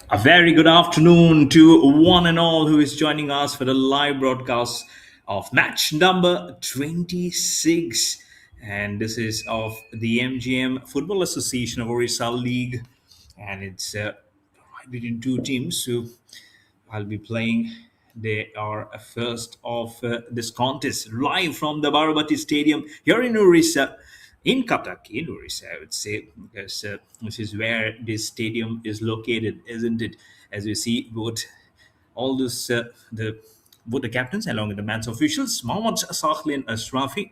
A very good afternoon to one and all who is joining us for the live broadcast of match number 26. And this is of the MGM Football Association of Orissa League. And it's between two teams who I'll be playing. They are first of this contest live from the Barabati Stadium here in Orissa, in Cuttack, in Orissa, I would say, because this is where this stadium is located, isn't it? As you see, all this the both the captains along with the match officials, Mohammad Sakhlin Ashrafi,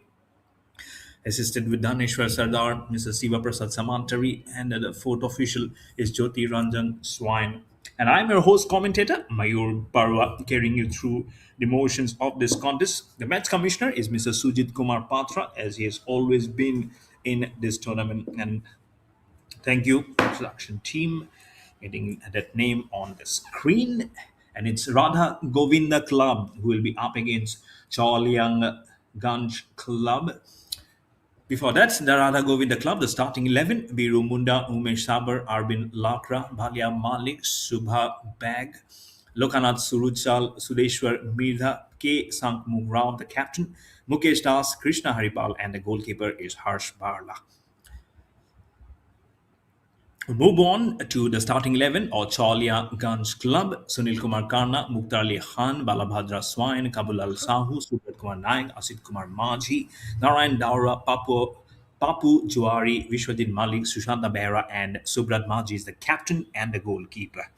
assisted with Daneshwar Sardar, Mr. Siva Prasad Samantari, and the fourth official is Jyoti Ranjan Swine. And I'm your host commentator, Mayur Barwa, carrying you through the motions of this contest. The match commissioner is Mr. Sujit Kumar Patra, as he has always been in this tournament. And thank you, production team, getting that name on the screen. And it's Radha Govinda Club who will be up against Chauliaganj Club. Before that, the Radhagovinda Club, the starting 11, Biru Munda, Umesh Sabar, Arvind Lakra, Bhalia Malik, Subha Bag, Lokanath Suruchal, Sudeshwar Mirza, K. Sankmug Rao, the captain, Mukesh Das, Krishna Haripal, and the goalkeeper is Harsh Barla. We move on to the starting 11 or Chalia Ganj Club. Sunil Kumar Karna, Mukhtar Ali Khan, Balabhadra Swine, Kabul Al Sahu, Subrat Kumar Naik, Asit Kumar Majhi, Narayan Daura, Papu Juari, Vishwadin Malik, Sushanta Behra, and Subrat Majhi is the captain and the goalkeeper.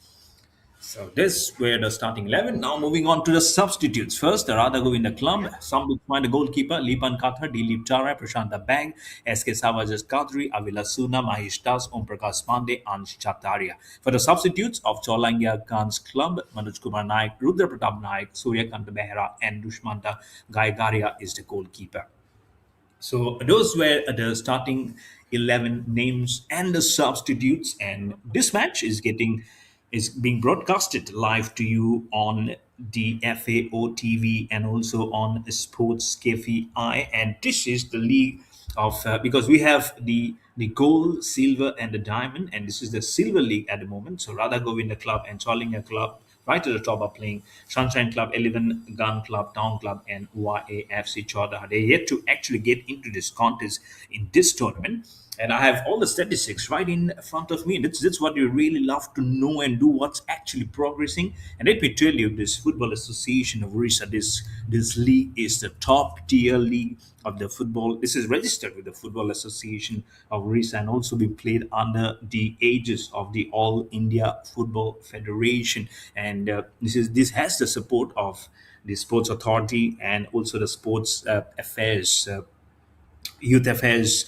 So this were the starting 11. Now moving on to the substitutes. First, the Radhagovinda Club. Sambit the goalkeeper, Lipan Kathar, Dilip Tara, Prashanta Bang, SK Savajas Kadri, Avila Suna, Mahesh Das, Om Prakash Pandey, Ansh Chataria. For the substitutes of Cholangya Khan's Club, Manoj Kumar Naik, Rudra Pratap Naik, Surya Kanta Behra, and Dushmanta Gaigaria is the goalkeeper. So those were the starting 11 names and the substitutes, and this match is being broadcasted live to you on the FAO TV and also on SportsKPI. And this is the league of because we have the gold, silver, and the diamond, and this is the silver league at the moment. So Radha Govinda Club and Chalinga Club right at the top are playing. Sunshine Club, 11 Gun Club, Town Club, and YAFC Chowdhury. They're yet to actually get into this contest in this tournament. And I have all the statistics right in front of me. That's what you really love to know and do what's actually progressing. And let me tell you, this Football Association of Orissa, this league is the top tier league of the football. This is registered with the Football Association of Orissa and also be played under the aegis of the All India Football Federation. And this has the support of the Sports Authority and also the Sports Affairs. Youth Affairs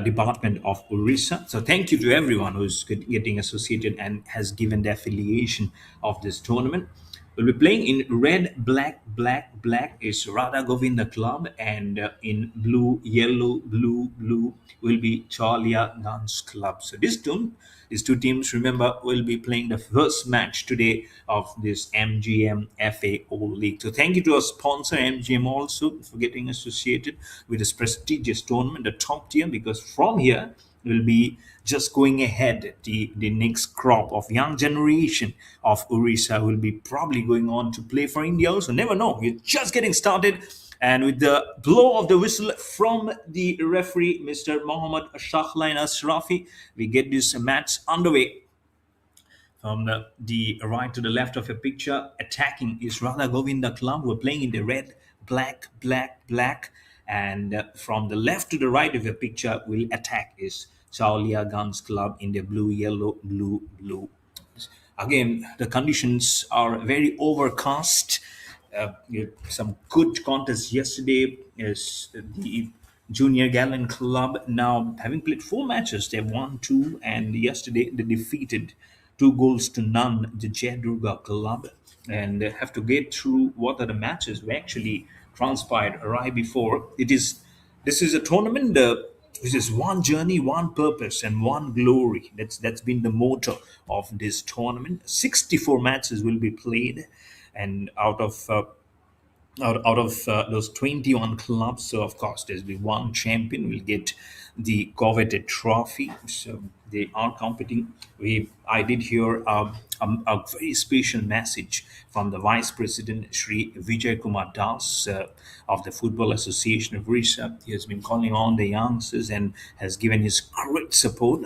Department of Orissa. So thank you to everyone who's getting associated and has given the affiliation of this tournament. We'll be playing in red, black, black, black is Radha Govinda Club, and in blue, yellow, blue, blue will be Chalia Ganj Club. So these two teams, remember, will be playing the first match today of this MGM-FAO League. So thank you to our sponsor MGM also for getting associated with this prestigious tournament, the top tier, because from here will be just going ahead. The next crop of young generation of Orissa will be probably going on to play for India also. Never know. We're just getting started. And with the blow of the whistle from the referee, Mr. Mohammad Shakhlain Asrafi, we get this match underway. From the right to the left of your picture, attacking is Radha Govinda Club. We're playing in the red, black, black, black. And from the left to the right of your picture, will attack is Chauliaganj Club in the blue, yellow, blue, blue. Again, the conditions are very overcast. Some good contests yesterday is the Junior Gallant Club now having played four matches. They've won two, and yesterday they defeated 2 goals to none the Jayadurga Club, and they have to get through what are the matches we actually transpired right before. This is a tournament. This is one journey, one purpose, and one glory. That's been the motto of this tournament. 64 matches will be played, and out of out of those 21 clubs. So, of course, there's been one champion will get the coveted trophy. So, they are competing. I did hear a very special message from the Vice President, Sri Vijay Kumar Das of the Football Association of Odisha. He has been calling on the youngsters and has given his great support.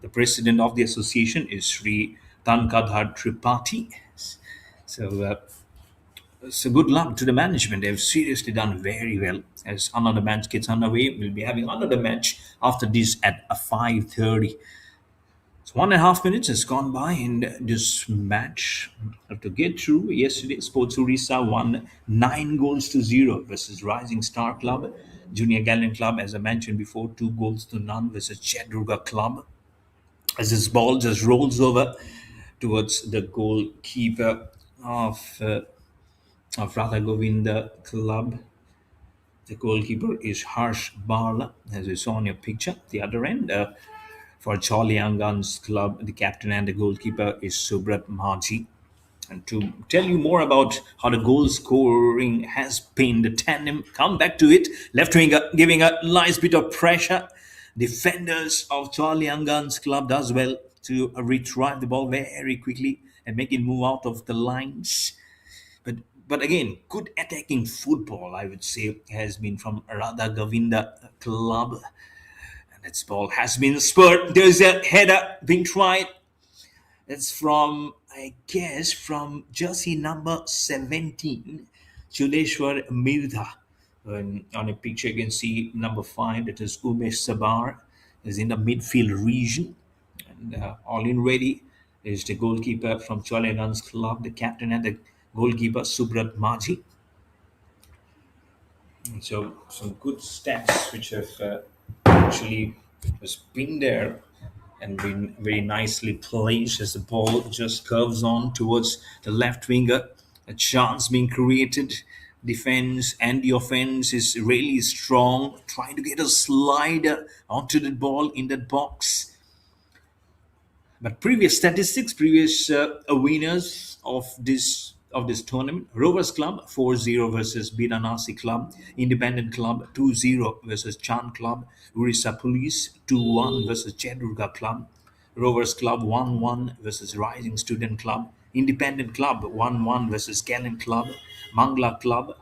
The president of the association is Sri Tankadhar Tripathi. So good luck to the management. They've seriously done very well. As another match gets underway, we'll be having another match after this at 5:30. So 1.5 minutes has gone by in this match. Have to get through. Yesterday, Sports Orissa won 9 goals to 0 versus Rising Star Club. Junior Galleon Club, as I mentioned before, 2 goals to none versus Chedruga Club. As this ball just rolls over towards the goalkeeper of uh, of Radhagovinda Club. The goalkeeper is Harsh Barla, as you saw on your picture. The other end, for Chauliaganj Club, the captain and the goalkeeper is Subrat Maji. And to tell you more about how the goal scoring has been, the tandem, come back to it. Left winger giving a nice bit of pressure. Defenders of Chauliaganj Club does well to retrieve the ball very quickly and make it move out of the lines. But but again, good attacking football, I would say, has been from Radhagobinda Club. And its ball has been spurred. There's a header being tried. It's from, I guess, from jersey number 17, Chuleshwar Mirdha. On a picture, you can see number 5, that is Umesh Sabar, is in the midfield region. And all in ready is the goalkeeper from Chauliaganj Club, the captain and the goalkeeper Subrat Maji. So some good stats which have actually has been there and been very nicely placed as the ball just curves on towards the left winger. A chance being created. Defense and the offense is really strong. Trying to get a slider onto the ball in that box. But previous statistics, previous winners of this tournament: Rovers Club 4-0 versus Bidanasi Club, Independent Club 2-0 versus Chan Club, Orissa Police 2-1 versus Chedurga Club, Rovers Club 1-1 versus Rising Student Club, Independent Club 1-1 versus Gallant Club, Mangla Club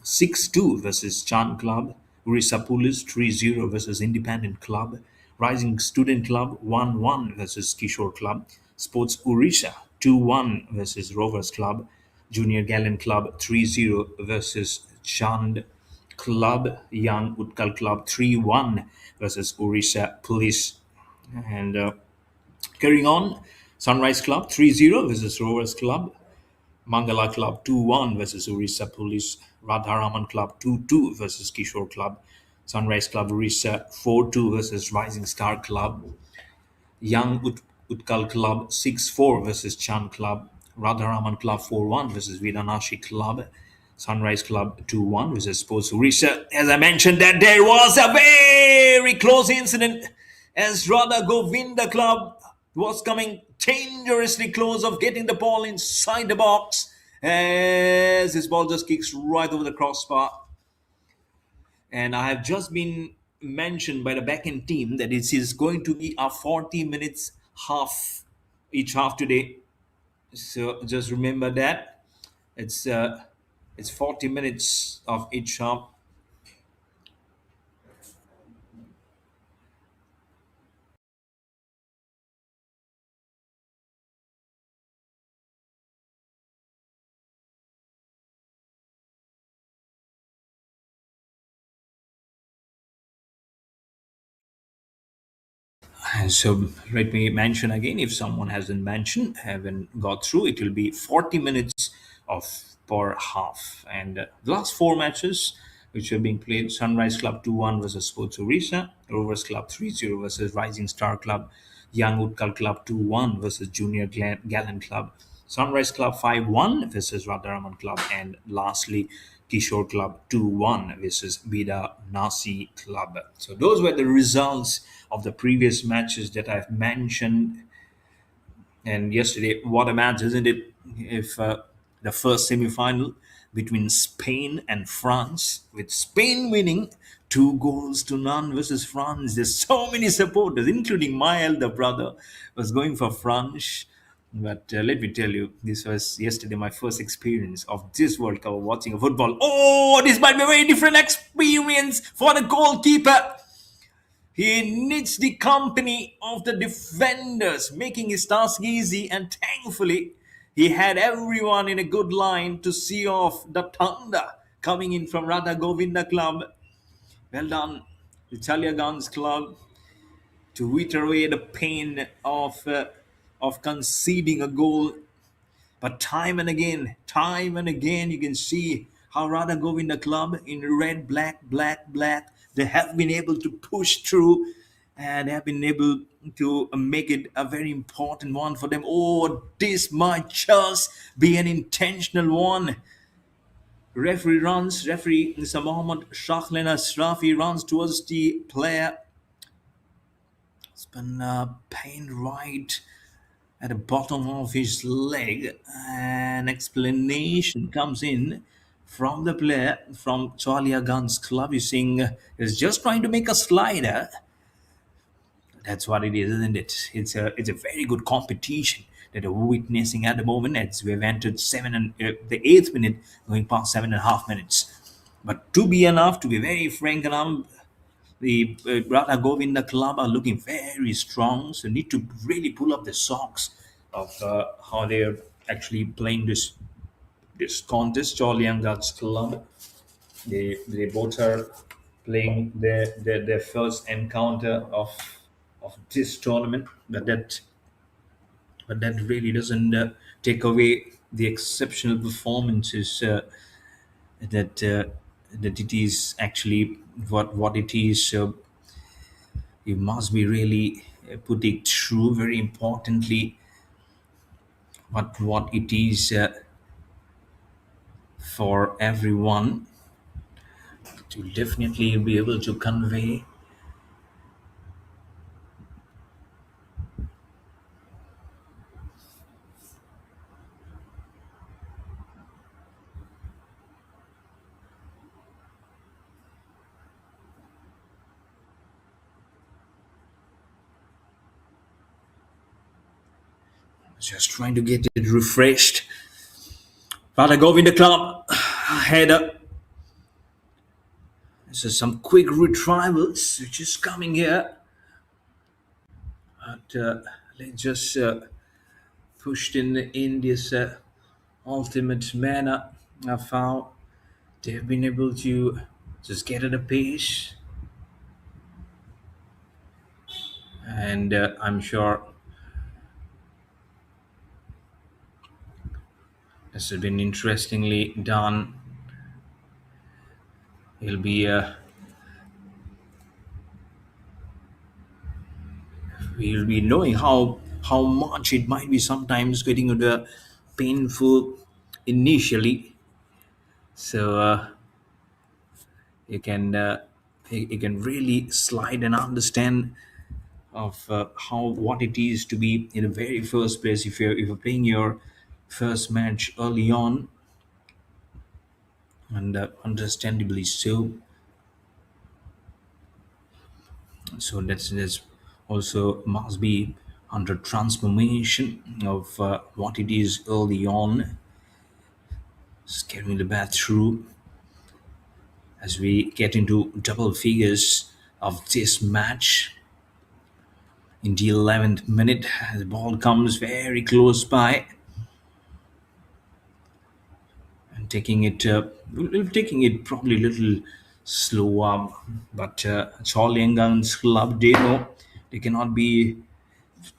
6-2 versus Chan Club, Orissa Police 3-0 versus Independent Club, Rising Student Club 1-1 versus Kishore Club, Sports Orissa 2-1 versus Rovers Club, Junior Gallant Club 3-0 versus Chand Club, Young Utkal Club 3-1 versus Orissa Police. And carrying on, Sunrise Club 3-0 versus Rovers Club, Mangala Club 2-1 versus Orissa Police, Radharaman Club 2-2 versus Kishore Club, Sunrise Club Orissa 4-2 versus Rising Star Club, Young Utkal Club 6-4 versus Chand Club, Radharaman Club 4-1 versus Vidanashi Club, Sunrise Club 2-1 versus Sports Orissa. As I mentioned, that there was a very close incident as Radha Govinda Club was coming dangerously close of getting the ball inside the box as this ball just kicks right over the crossbar. And I have just been mentioned by the backend team that it is going to be a 40 minutes half, each half today. So just remember that it's uh, it's 40 minutes of each half. So let me mention again, if someone hasn't mentioned, haven't got through, it will be 40 minutes of per half. And the last 4 matches which are being played: Sunrise Club 2-1 versus Sports Orissa, Rovers Club 3-0 versus Rising Star Club, Young Utkal Club 2-1 versus Junior Gallant Club, Sunrise Club 5-1 versus Radharaman Club, and lastly Kishore Club 2-1 versus Bida Nasi Club. So those were the results of the previous matches that I've mentioned. And yesterday, what a match, isn't it? If the first semi-final, between Spain and France, with Spain winning 2 goals to none versus France. There's so many supporters, including my elder brother, was going for France. But let me tell you, this was yesterday my first experience of this World Cup watching a football. Oh, this might be a very different experience for the goalkeeper. He needs the company of the defenders, making his task easy, and thankfully, he had everyone in a good line to see off the thunder coming in from Radhagobinda Club. Well done, the Chauliaganj Club, to wither away the pain of conceding a goal. But time and again, you can see how Radha Govinda Club in red, black, black, black, they have been able to push through and have been able to make it a very important one for them. Oh, this might just be an intentional one. Referee Mr. Mohammed Shaklan Asrafi runs towards the player. It's been pain right at the bottom of his leg. An explanation comes in from the player from Chauliaganj Club. He's saying he's just trying to make a slider. That's what it is, isn't it? It's a very good competition that we're witnessing at the moment as we've entered the eighth minute, going past 7.5 minutes. But to be enough, to be very frank, and the Radha Govinda Club are looking very strong, so need to really pull up the socks of how they're actually playing this contest. Chauliaganj Club, they both are playing their first encounter of this tournament, but that really doesn't take away the exceptional performances that it is actually what it is. So you must be really putting through very importantly what it is for everyone to definitely be able to convey. Just trying to get it refreshed. Radhagobinda Club had so some quick retrievals which is coming here. But let's just pushed in this ultimate manner. FAO, they've been able to just get at a pace, and I'm sure this has been interestingly done. He'll be we'll be knowing how much it might be sometimes getting into painful initially. So you can you can really slide and understand of how what it is to be in the very first place if you're playing your first match early on, and understandably so. So that's also must be under transformation of what it is early on, scaring the bat through as we get into double figures of this match. In the 11th minute, the ball comes very close by, and taking it probably a little slower. But Chauliagan's club, they know they cannot be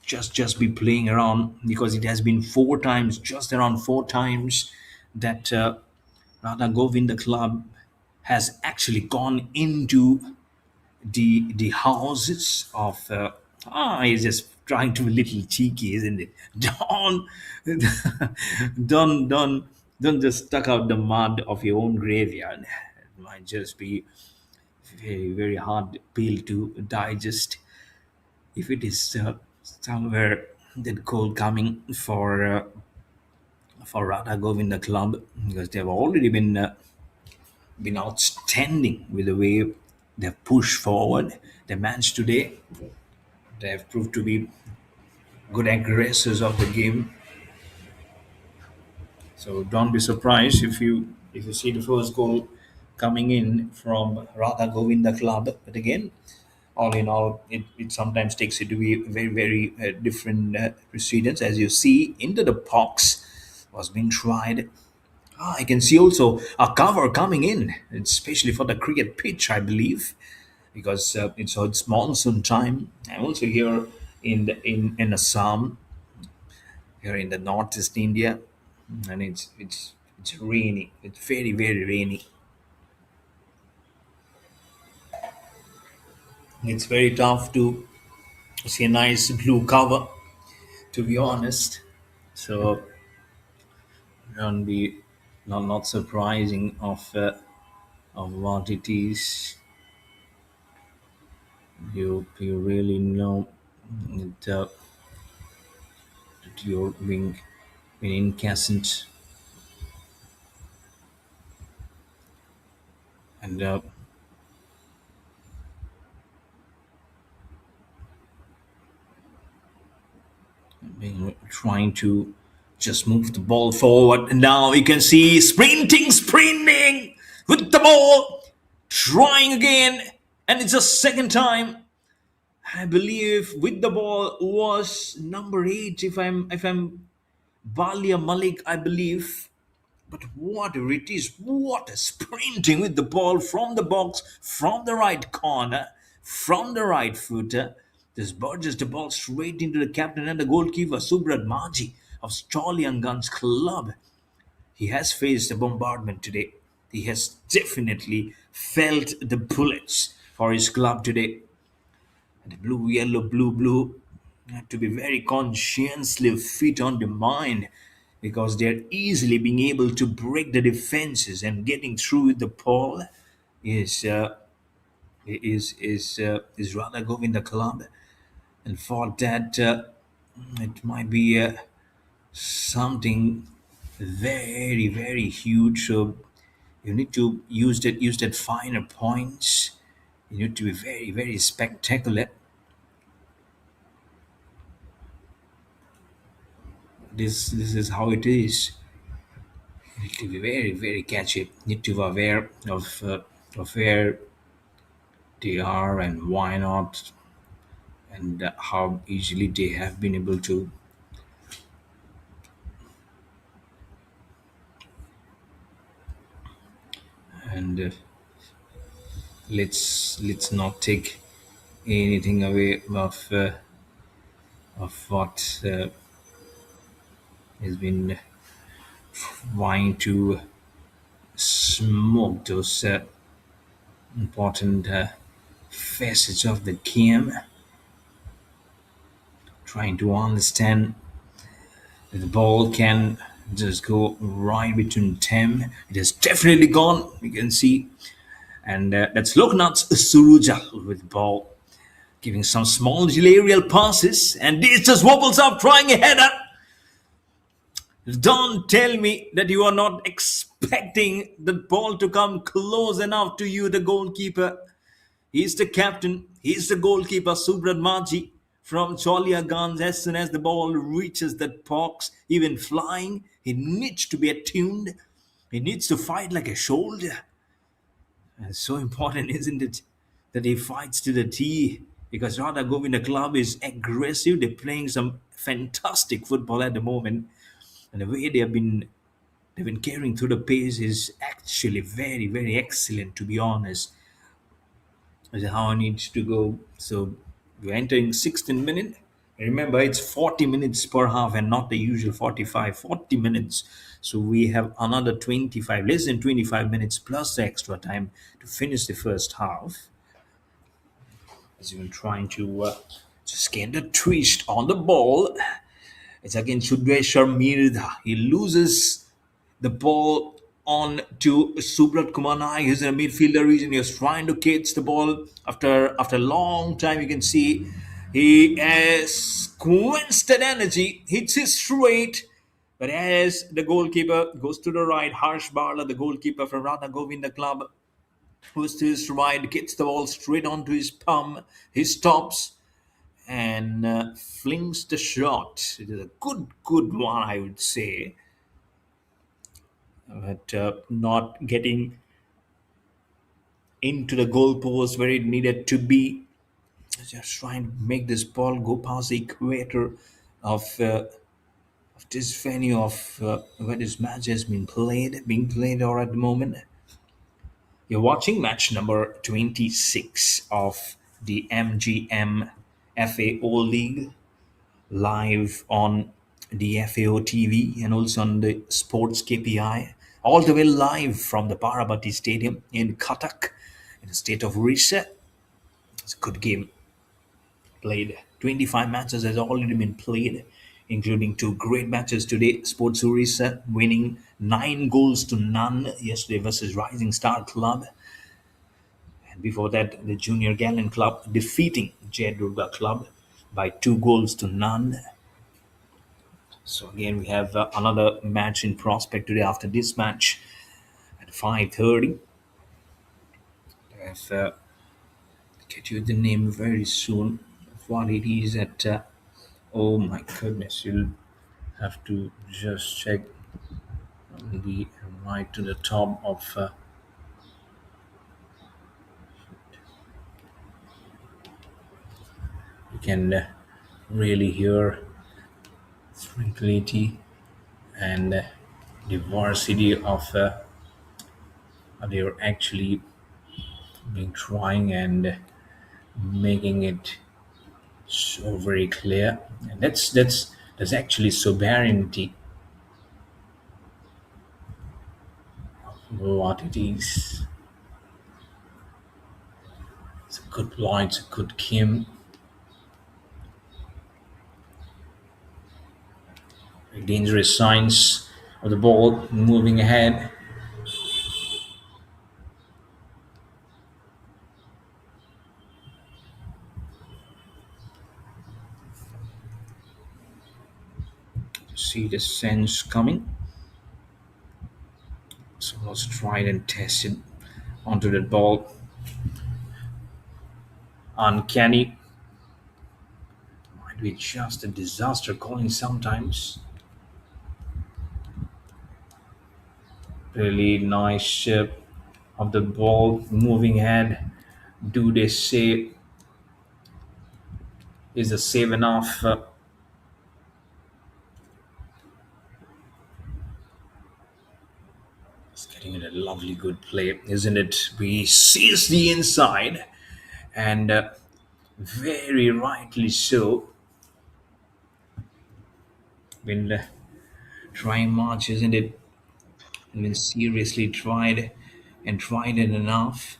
just be playing around, because it has been four times, just around four times, that Radha Govinda Club has actually gone into the houses of he's just trying to be a little cheeky, isn't it? Don't don't just stuck out the mud of your own graveyard. It might just be very very hard pill to digest if it is somewhere that cold coming for Radhagobinda Club because they've already been outstanding with the way they've pushed forward the match today. They've proved to be good aggressors of the game. So don't be surprised if you see the first goal coming in from Radha Govinda Club. But again, all in all, it sometimes takes it to be very, very different precedents. As you see, into the box was being tried. I can see also a cover coming in, especially for the cricket pitch, I believe, because it's monsoon time. I'm also here in Assam, here in the northeast India, and it's rainy. It's very, very rainy. It's very tough to see a nice blue cover, to be honest. So don't be not surprising of what it is. You really know that, that you're being incandescent, and trying to just move the ball forward. And now you can see sprinting with the ball, trying again, and it's a second time. I believe with the ball was number 8. If I'm Balia Malik, I believe. But what it is, what a sprinting with the ball from the box, from the right corner, from the right footer. This burgers the ball straight into the captain and the goalkeeper, Subrat Maji of Chauliaganj Club. He has faced a bombardment today. He has definitely felt the bullets for his club today. And the blue, yellow, blue, blue have to be very conscientiously fit on the mind because they're easily being able to break the defenses and getting through with the ball is is rather Govinda Club. And for that, it might be something very, very huge. So you need to use that finer points. You need to be very, very spectacular. This is how it is. You need to be very, very catchy. You need to be aware of where they are and why not, and how easily they have been able to. And let's not take anything away of what has been trying to smoke those important facets of the game, trying to understand that the ball can just go right between them. It has definitely gone. You can see, and that's Loknath's Suruja with the ball, giving some small aerial passes, and this just wobbles up, trying a header. Don't tell me that you are not expecting the ball to come close enough to you, the goalkeeper. He's the captain. He's the goalkeeper, Subrat Maji from Chauliaganj. As soon as the ball reaches that box, even flying, he needs to be attuned. He needs to fight like a soldier. And it's so important, isn't it, that he fights to the T because Radha Govinda Club is aggressive. They're playing some fantastic football at the moment. And the way they've been carrying through the pace is actually very, very excellent, to be honest. Is how it needs to go. So we're entering 16th minute. Remember, it's 40 minutes per half and not the usual 45, 40 minutes. So we have another 25, less than 25 minutes plus the extra time to finish the first half. As you're trying to just get the twist on the ball. It's again Sudveshwar Mirda. He loses the ball on to Subrat Kumar Naik. He's in the midfielder region. He was trying to catch the ball after a long time. You can see he has quenched that energy, hits it straight, But as the goalkeeper goes to the right, Harsh Barla, the goalkeeper from Radhagobinda Club, who's to his right, gets the ball straight onto his palm. He stops and flings the shot. It is a good one, I would say, but not getting into the goalpost where it needed to be. Just trying to make this ball go past the equator of this venue of where this match has been being played or at the moment. You're watching match number 26 of the MGM-FAO League live on the FAO TV and also on the Sports KPI, all the way live from the Barabati Stadium in Cuttack in the state of Odisha. It's a good game played. 25 matches has already been played, including two great matches today. Sports Orissa winning 9 goals to none yesterday versus Rising Star Club. And before that, the Junior Gallant Club defeating Jai Durga Club by 2 goals to none. So again, we have another match in prospect today after this match at 5:30. I have get you the name very soon of what it is at. Oh my goodness, you'll have to just check the right to the top of. You can really hear tranquility and diversity of they're actually being trying and making it so very clear. And that's actually sovereignty what it is. It's a good point, it's a good Kim. Dangerous signs of the ball moving ahead. See the sense coming. So let's try and test it onto that ball. Uncanny. Might be just a disaster calling sometimes. Really nice shape of the ball moving ahead. Do they say is the save enough? It's getting in a lovely good play, isn't it? We seize the inside and very rightly so. Been trying much, isn't it? Been seriously tried and tried it enough.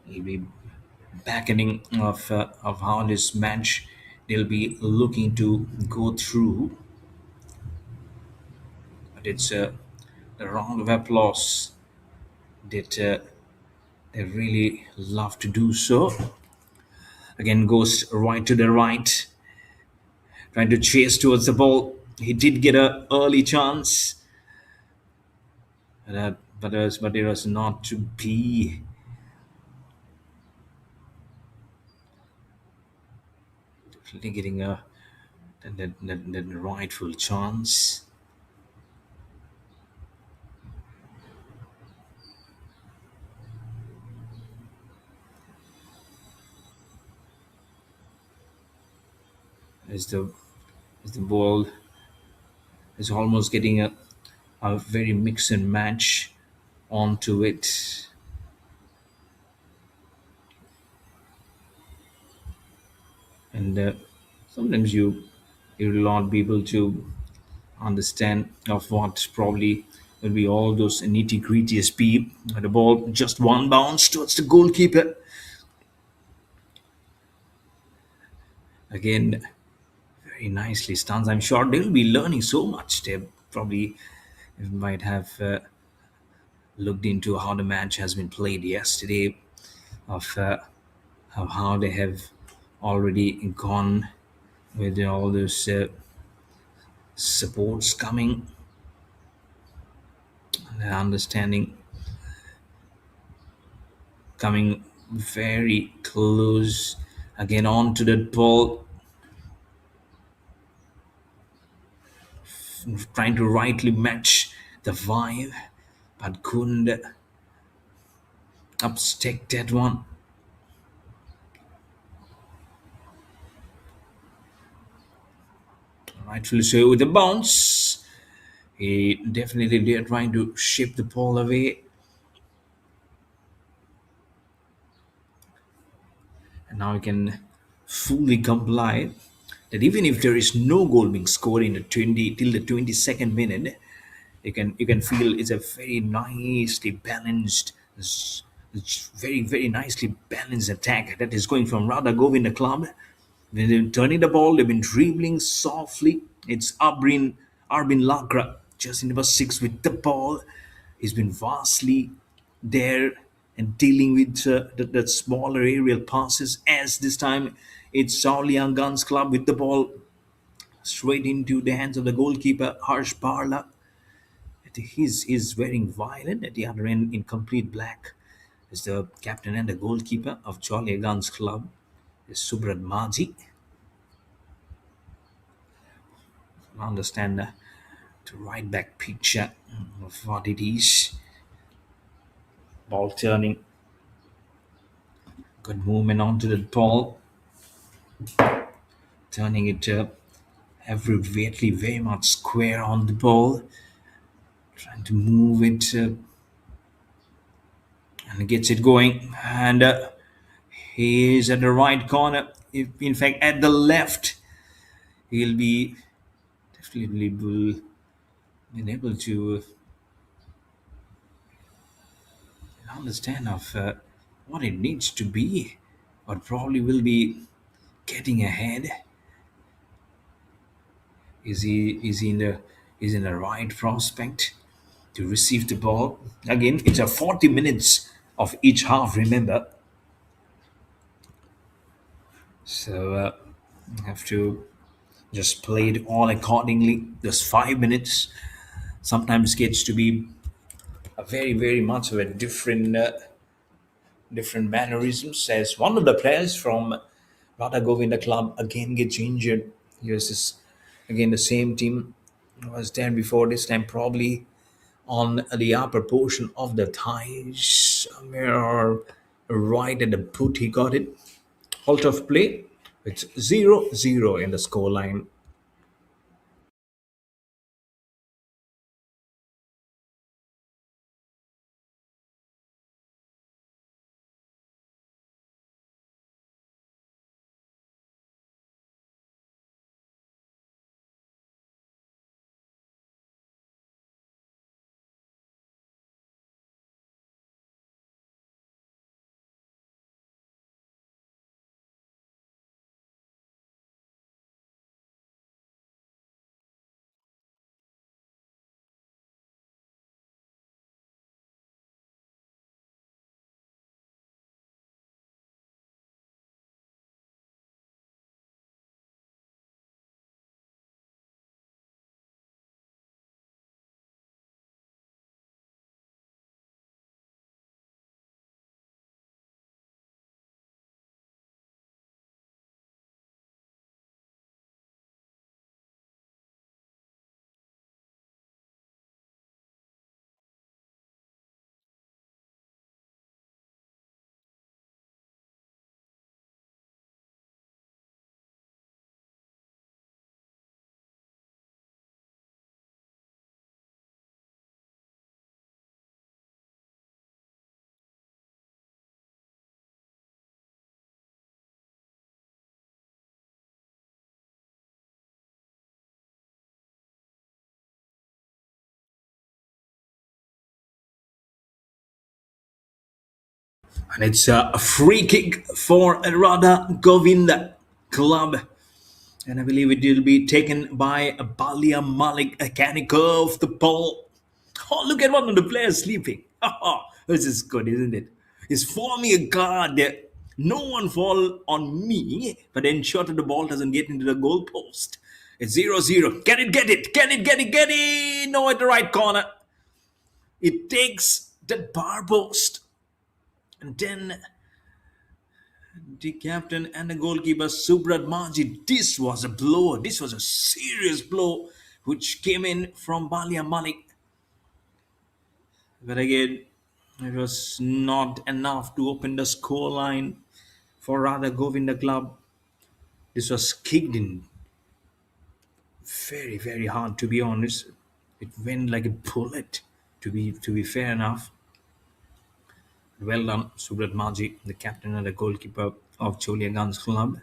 Maybe beckoning of how this match they'll be looking to go through. But it's a round of applause that they really love to do so. Again, goes right to the right, trying to chase towards the ball. He did get an early chance, but it was not to be. Definitely getting that rightful chance. As the ball is almost getting a very mix and match onto it. And sometimes you will not be able to understand of what probably will be all those nitty gritty speed. The ball just one bounce towards the goalkeeper. Again, very nicely stands. I'm sure they'll be learning so much. They probably might have looked into how the match has been played yesterday, of how they have already gone with all those supports coming and understanding coming very close again onto that ball, trying to rightly match the vibe, but couldn't upstick that one. Rightfully so with the bounce. He definitely did trying to ship the ball away, and now he can fully comply that even if there is no goal being scored in the 20 till the 22nd minute, you can feel it's a very nicely balanced, it's very nicely balanced attack that is going from Radhagobinda Club. When they're turning the ball, they've been dribbling softly. It's Arbin Lagra, just in number six with the ball. He's been vastly there and dealing with the smaller aerial passes. As this time, it's Chauliaganj Club with the ball straight into the hands of the goalkeeper Harsh Barla. He's wearing violet at the other end in complete black. Is the captain and the goalkeeper of Chauliaganj Club, is Subrat Maji. Understand the right back picture of what it is. Ball turning, good movement onto the ball, turning it abbreviately very much square on the ball, trying to move it and gets it going. And he is at the right corner. In fact, at the left, he'll be definitely will been able to understand of what it needs to be, but probably will be getting ahead. Is he in the right prospect to receive the ball? Again, it's a 40 minutes of each half. Remember, so have to just play it all accordingly. There's 5 minutes. Sometimes gets to be a very much of a different mannerisms. As one of the players from Radhagovinda Club again gets injured. Here's this again the same team was there before. This time probably on the upper portion of the thighs, somewhere right at the boot. He got it. Halt of play. It's 0-0 in the scoreline. And it's a free kick for Radha Govinda Club. And I believe it will be taken by Balia Malik. Can he curve the ball? Oh, look at one of the players sleeping. This is good, isn't it? He's forming a guard there. No one fall on me, but ensure that the ball doesn't get into the goal post. It's 0-0. Get it, get it, get it, get it, get it. No, at the right corner. It takes the bar post. And then the captain and the goalkeeper, Subrat Maji. This was a blow. This was a serious blow which came in from Balia Malik. But again, it was not enough to open the scoreline for Radhagobinda Club. This was kicked in very, very hard, to be honest. It went like a bullet, to be fair enough. Well done, Subrat Maji, the captain and the goalkeeper of Chauliaganj Club.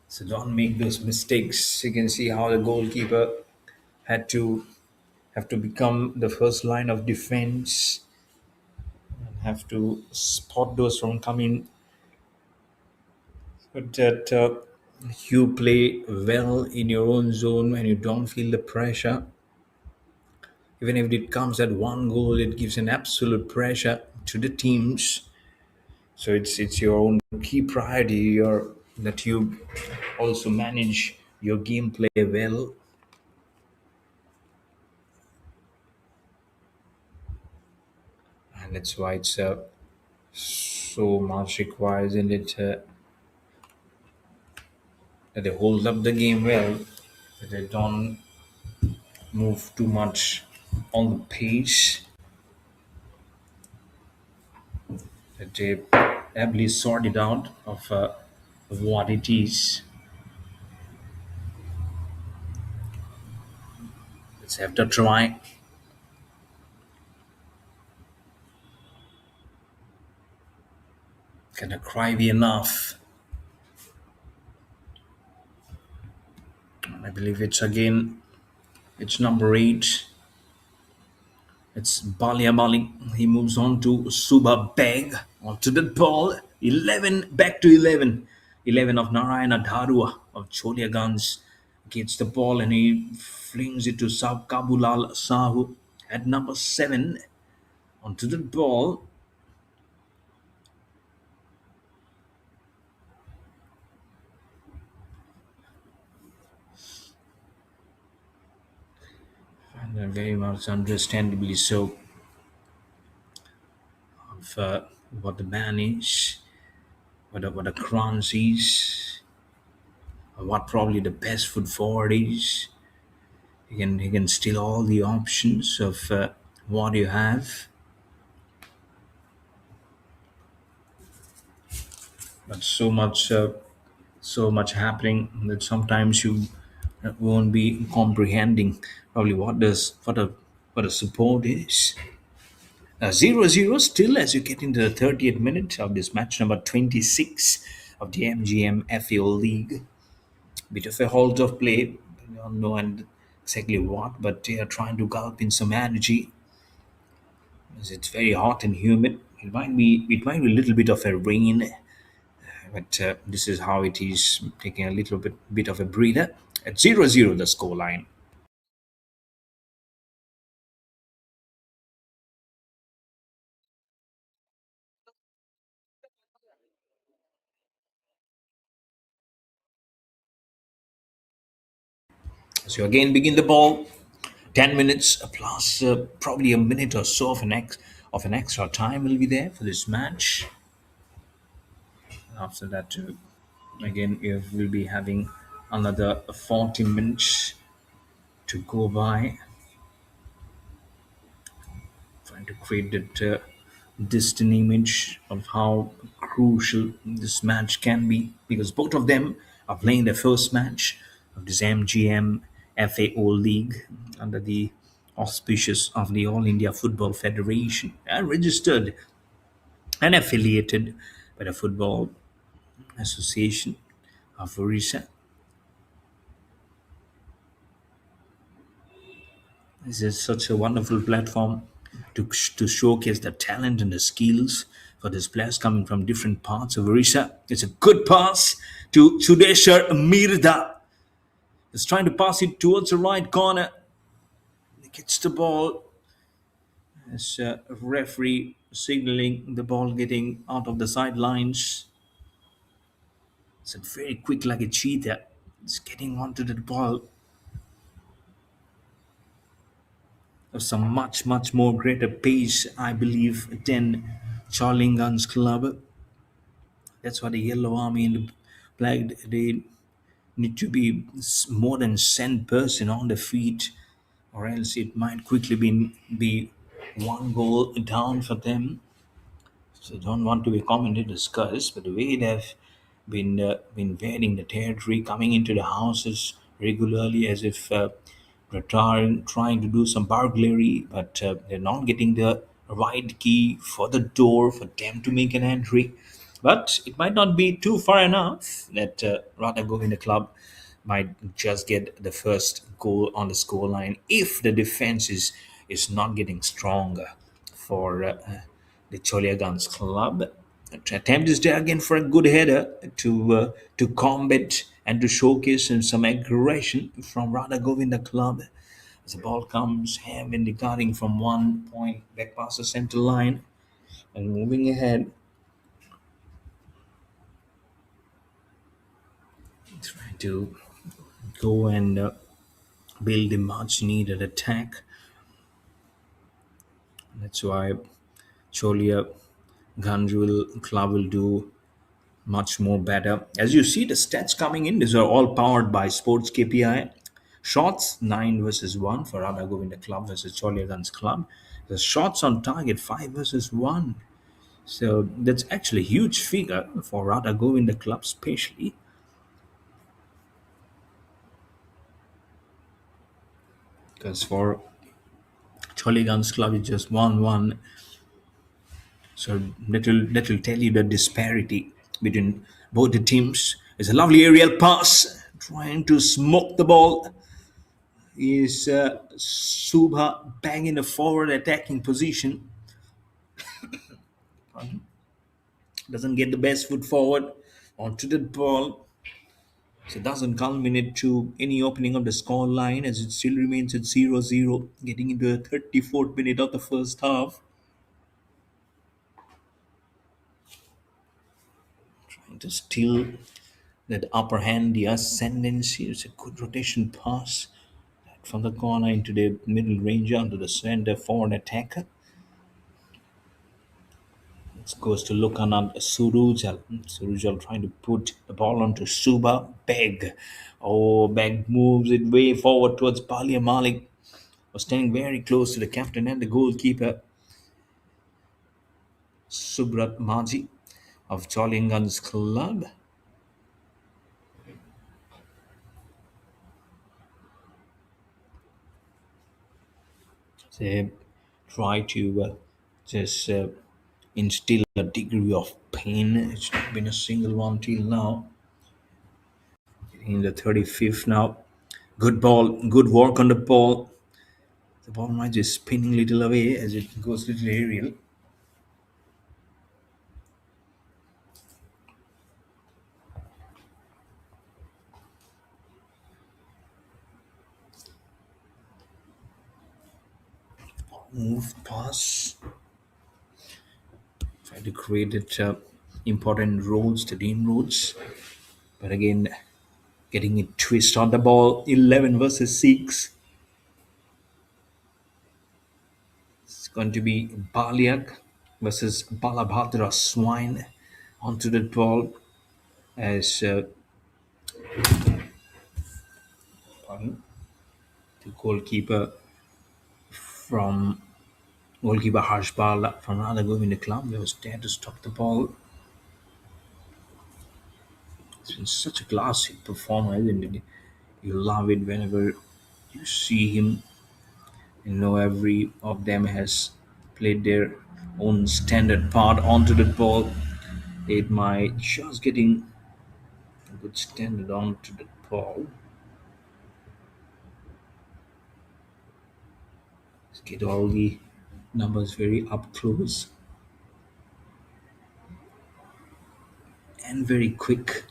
So don't make those mistakes. You can see how the goalkeeper had to have to become the first line of defense and have to spot those from coming. But that you play well in your own zone when you don't feel the pressure. Even if it comes at one goal, it gives an absolute pressure to the teams. So it's your own key priority. That you also manage your gameplay well, and that's why it's so much requires in it that they hold up the game well, that they don't move too much on the pace, that they ably sort it out of what it is. Let's have to try. Can I cry be enough? I believe it's number 8. It's Balia Bali. He moves on to Suba Beg. Onto the ball. 11, back to 11. 11 of Narayana Dharua of Choliaganj gets the ball and he flings it to Sab Kabulal Sahu at number 7. Onto the ball. And very much understandably so, of what the man is, what the Kranz is, what probably the best foot forward is. He can steal all the options of what you have, but so much happening that sometimes you won't be comprehending probably what a support is. 0-0 still as you get into the 30th minute of this match number 26 of the MGM-FAO League. Bit of a halt of play. I don't know and exactly what, but they are trying to gulp in some energy as it's very hot and humid. It might be a little bit of a rain, but this is how it is, taking a little bit of a breather. At 0-0 the score line. So again begin the ball. 10 minutes plus probably a minute or so of an extra time will be there for this match. After that, again, we'll be having another 40 minutes to go by, trying to create that distant image of how crucial this match can be, because both of them are playing their first match of this MGM FAO League under the auspices of the All India Football Federation, and registered and affiliated by the Football Association of Odisha. This is such a wonderful platform to showcase the talent and the skills for these players coming from different parts of Odisha. It's a good pass to Sudeshar Mirda. He's trying to pass it towards the right corner. He gets the ball as referee signaling the ball getting out of the sidelines. It's very quick like a cheetah. It's getting onto the ball of some much more greater pace, I believe, than Chauliaganj Club. That's why the Yellow Army and the Black, they need to be more than 10% on the feet, or else it might quickly be one goal down for them. So don't want to be commonly discussed, but the way they've been invading the territory, coming into the houses regularly as if trying to do some burglary, but they're not getting the right key for the door for them to make an entry. But it might not be too far enough that Radhagobinda Club might just get the first goal on the scoreline if the defense is not getting stronger for the Chauliaganj Club. Attempt is there again for a good header to combat and to showcase some aggression from Radha Govinda Club. As the ball comes heavily guarding from 1 point back past the center line and moving ahead, trying to go and build a much needed attack. That's why Cholia Ganjul Club will do much more better. As you see, the stats coming in, these are all powered by Sports KPI. Shots 9 versus 1 for Radha Govinda Club versus Chauliaganj Club. The shots on target 5 versus 1. So that's actually a huge figure for Radha Govinda Club, especially because for Chauliaganj Club it's just 1-1. So that will tell you the disparity between both the teams. It's a lovely aerial pass, trying to smoke the ball. Is Subha bang in the forward attacking position. Doesn't get the best foot forward onto the ball. So it doesn't culminate to any opening of the score line as it still remains at 0-0, getting into the 34th minute of the first half. Trying to steal that upper hand, the ascendancy. It's a good rotation pass from the corner into the middle range onto the center forward attacker. It goes to Lukanand Surujal. Surujal trying to put the ball onto Suba Beg. Oh, Beg moves it way forward towards Balia Malik. Was standing very close to the captain and the goalkeeper, Subrat Maji of Chauliaganj Club. They try to just instill a degree of pain. It's not been a single one till now. In the 35th now. Good ball, good work on the ball. The ball might just spinning little away as it goes little aerial. Move pass. Try to create it important roads, the inroads. But again, getting it twist on the ball. 11 versus 6. It's going to be Baliak versus Balabhadra Swine onto the ball as pardon, the from goalkeeper Harshpal from Radhagovinda Club was there to stop the ball. It's been such a classic performer, isn't it? You love it whenever you see him. You know every of them has played their own standard part onto the ball. It might just getting a good standard onto the ball. Let's get all the numbers very up close and very quick.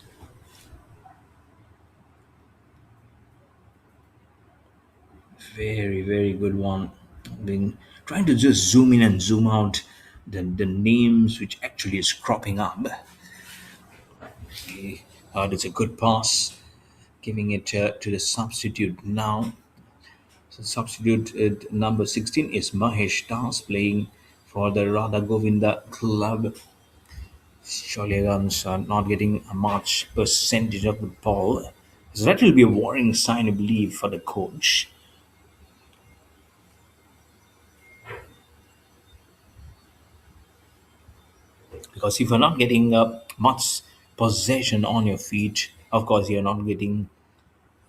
Very good one. Been trying to just zoom in and zoom out the names which actually is cropping up. Okay. It's a good pass, giving it to the substitute now. So substitute number 16 is Mahesh Das playing for the Radhagovinda Club. Chauliaganj are not getting a much percentage of the ball. So that will be a worrying sign, I believe, for the coach. Because if you're not getting much possession on your feet, of course you're not getting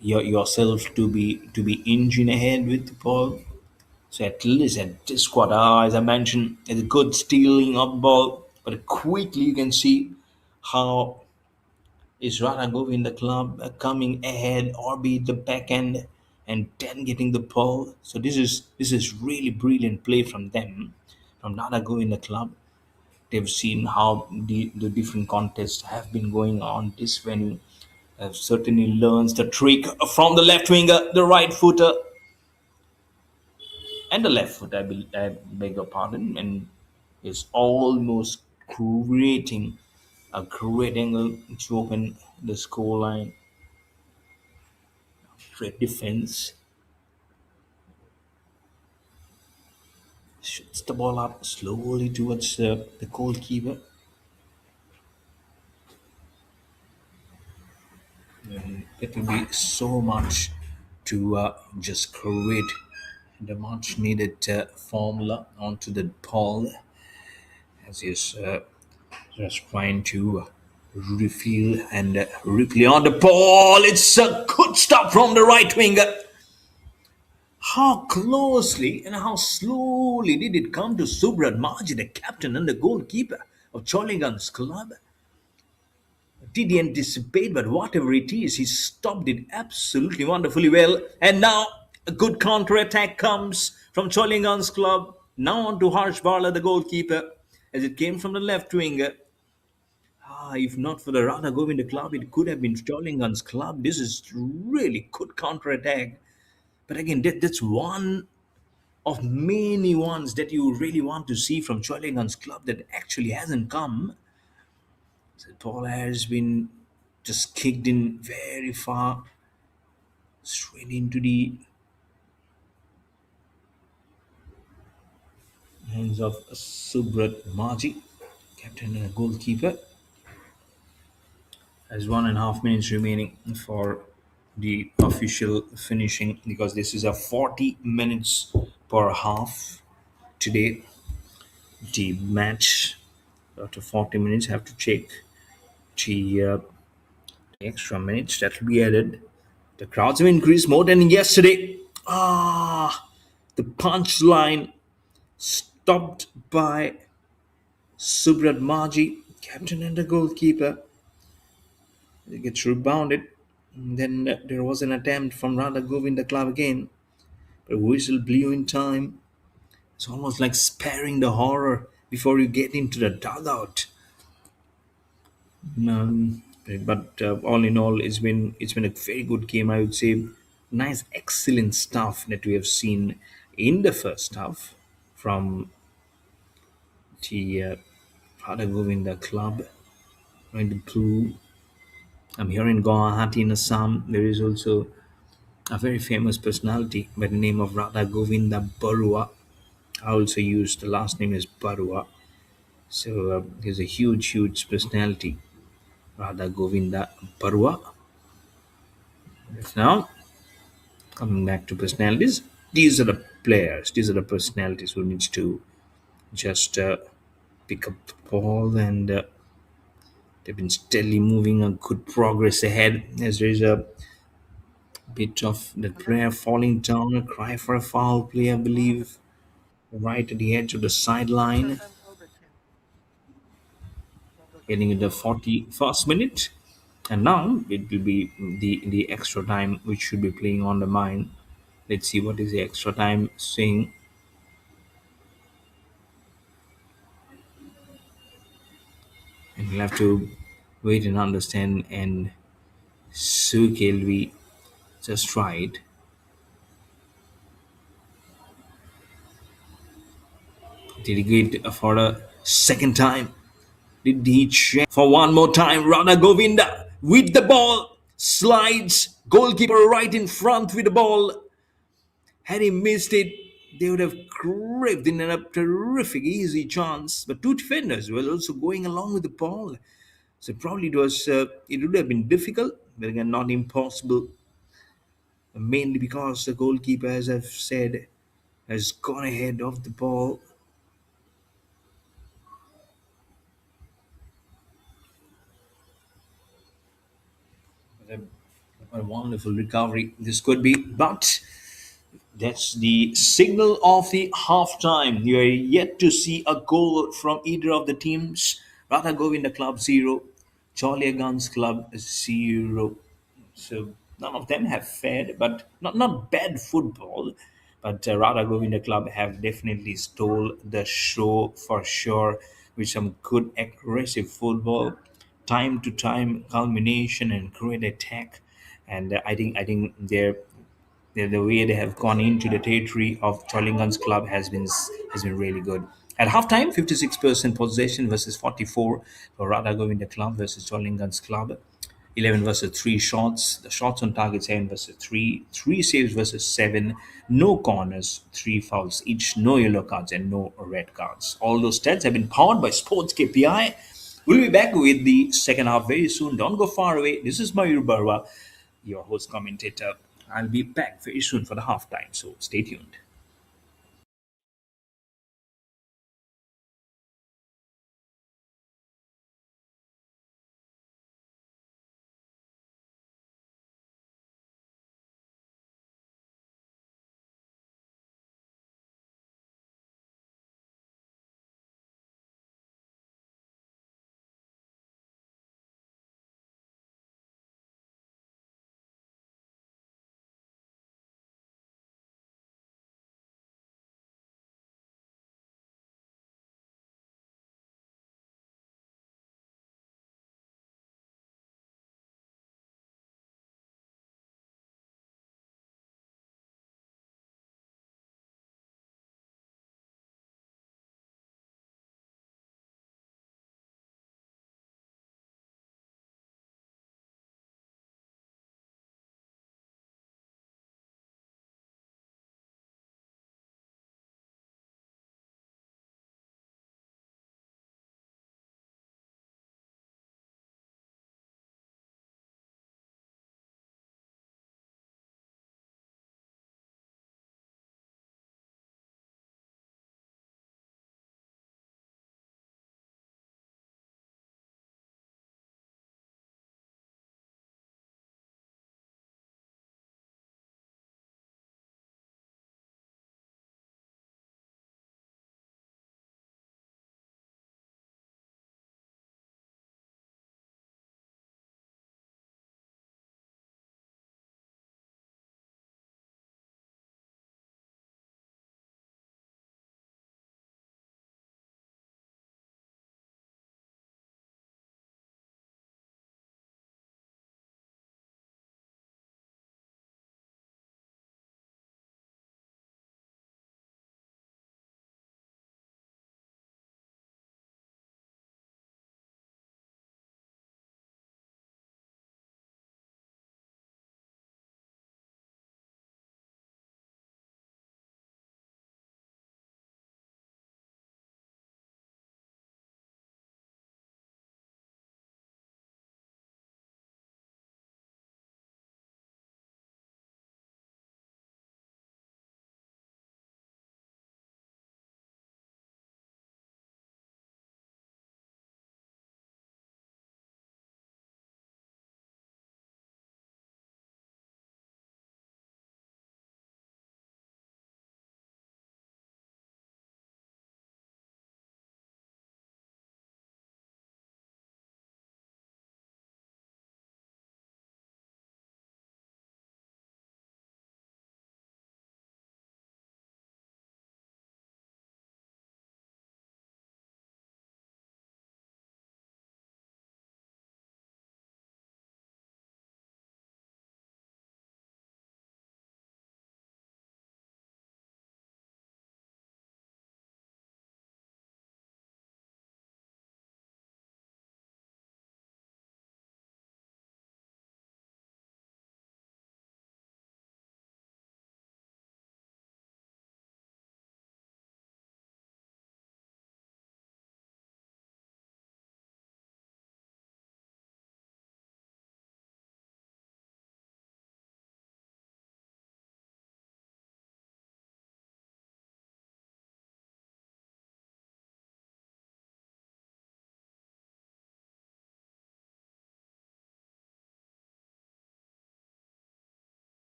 yourself to be engine ahead with the ball. So at least at this quarter, as I mentioned, it's a good stealing of ball, but quickly you can see how is Radhagov in the club coming ahead or be the back end and then getting the ball. So this is really brilliant play from them, from Radhagov in the club. They've seen how the different contests have been going on. This venue certainly learns the trick from the left winger, the right footer, and the left foot, I beg your pardon, and is almost creating a great angle to open the score line. Great defense. Shoots the ball up slowly towards the goalkeeper. It will be so much to just create the much needed formula onto the ball as he's just trying to refill and replay on the ball. It's a good stop from the right winger. How closely and how slowly did it come to Subrat Maji, the captain and the goalkeeper of Chauliaganj Club? Did he anticipate? But whatever it is, he stopped it absolutely wonderfully well. And now a good counter attack comes from Chauliaganj Club. Now on to Harsh Barla, the goalkeeper, as it came from the left winger. If not for the Radha Govinda Club, it could have been Chauliaganj Club. This is really good counter attack. But again, that's one of many ones that you really want to see from Chauliaganj Club that actually hasn't come. The ball has been just kicked in very far, straight into the hands of Subrat Maji, captain and goalkeeper. There's 1.5 minutes remaining for the official finishing because this is a 40 minutes per half today. The match after 40 minutes have to check the extra minutes that will be added. The crowds have increased more than yesterday. The punchline stopped by Subrat Maji, captain and the goalkeeper. It gets rebounded. And then there was an attempt from Radha Govinda Club again, but whistle blew in time. It's almost like sparing the horror before you get into the dugout. But all in all, it's been a very good game. I would say, nice, excellent stuff that we have seen in the first half from the Radhagovinda Club. Right, the blue. I'm here in Guwahati in Assam. There is also a very famous personality by the name of Radha Govinda Barua. I also use the last name is Barua. So he's a huge, huge personality, Radha Govinda Barua. Now, coming back to personalities, these are the players, these are the personalities who needs to just pick up the ball and they've been steadily moving a good progress ahead as there is a bit of the player falling down, a cry for a foul play, I believe, right at the edge of the sideline, getting in the 41st minute. And now it will be the extra time which should be playing on the mind. Let's see what is the extra time saying. And we'll have to wait and understand. And Sukelvi just right. Did he get for a second time? Did he check for one more time? Radha Govinda with the ball, slides, goalkeeper right in front with the ball. Had he missed it, they would have craved in a terrific, easy chance. But two defenders were also going along with the ball. So probably it would have been difficult, but again, not impossible. Mainly because the goalkeeper, as I've said, has gone ahead of the ball. A wonderful recovery this could be, but that's the signal of the halftime. You are yet to see a goal from either of the teams. Radhagobinda Club 0, Chauliaganj Club 0. So none of them have fared, but not bad football. But Radha Govinda Club have definitely stole the show for sure with some good aggressive football, time to time culmination and great attack. And I think the way they have gone into the territory of Chauliaganj Club has been really good. At halftime, 56% possession versus 44 for Radha Govinda Club versus Chauliaganj Club. 11 versus 3 shots. The shots on target 7 versus 3. 3 saves versus 7. No corners, 3 fouls each. No yellow cards and no red cards. All those stats have been powered by Sports KPI. We'll be back with the second half very soon. Don't go far away. This is Mayur Barwa, your host commentator. I'll be back very soon for the halftime, so stay tuned.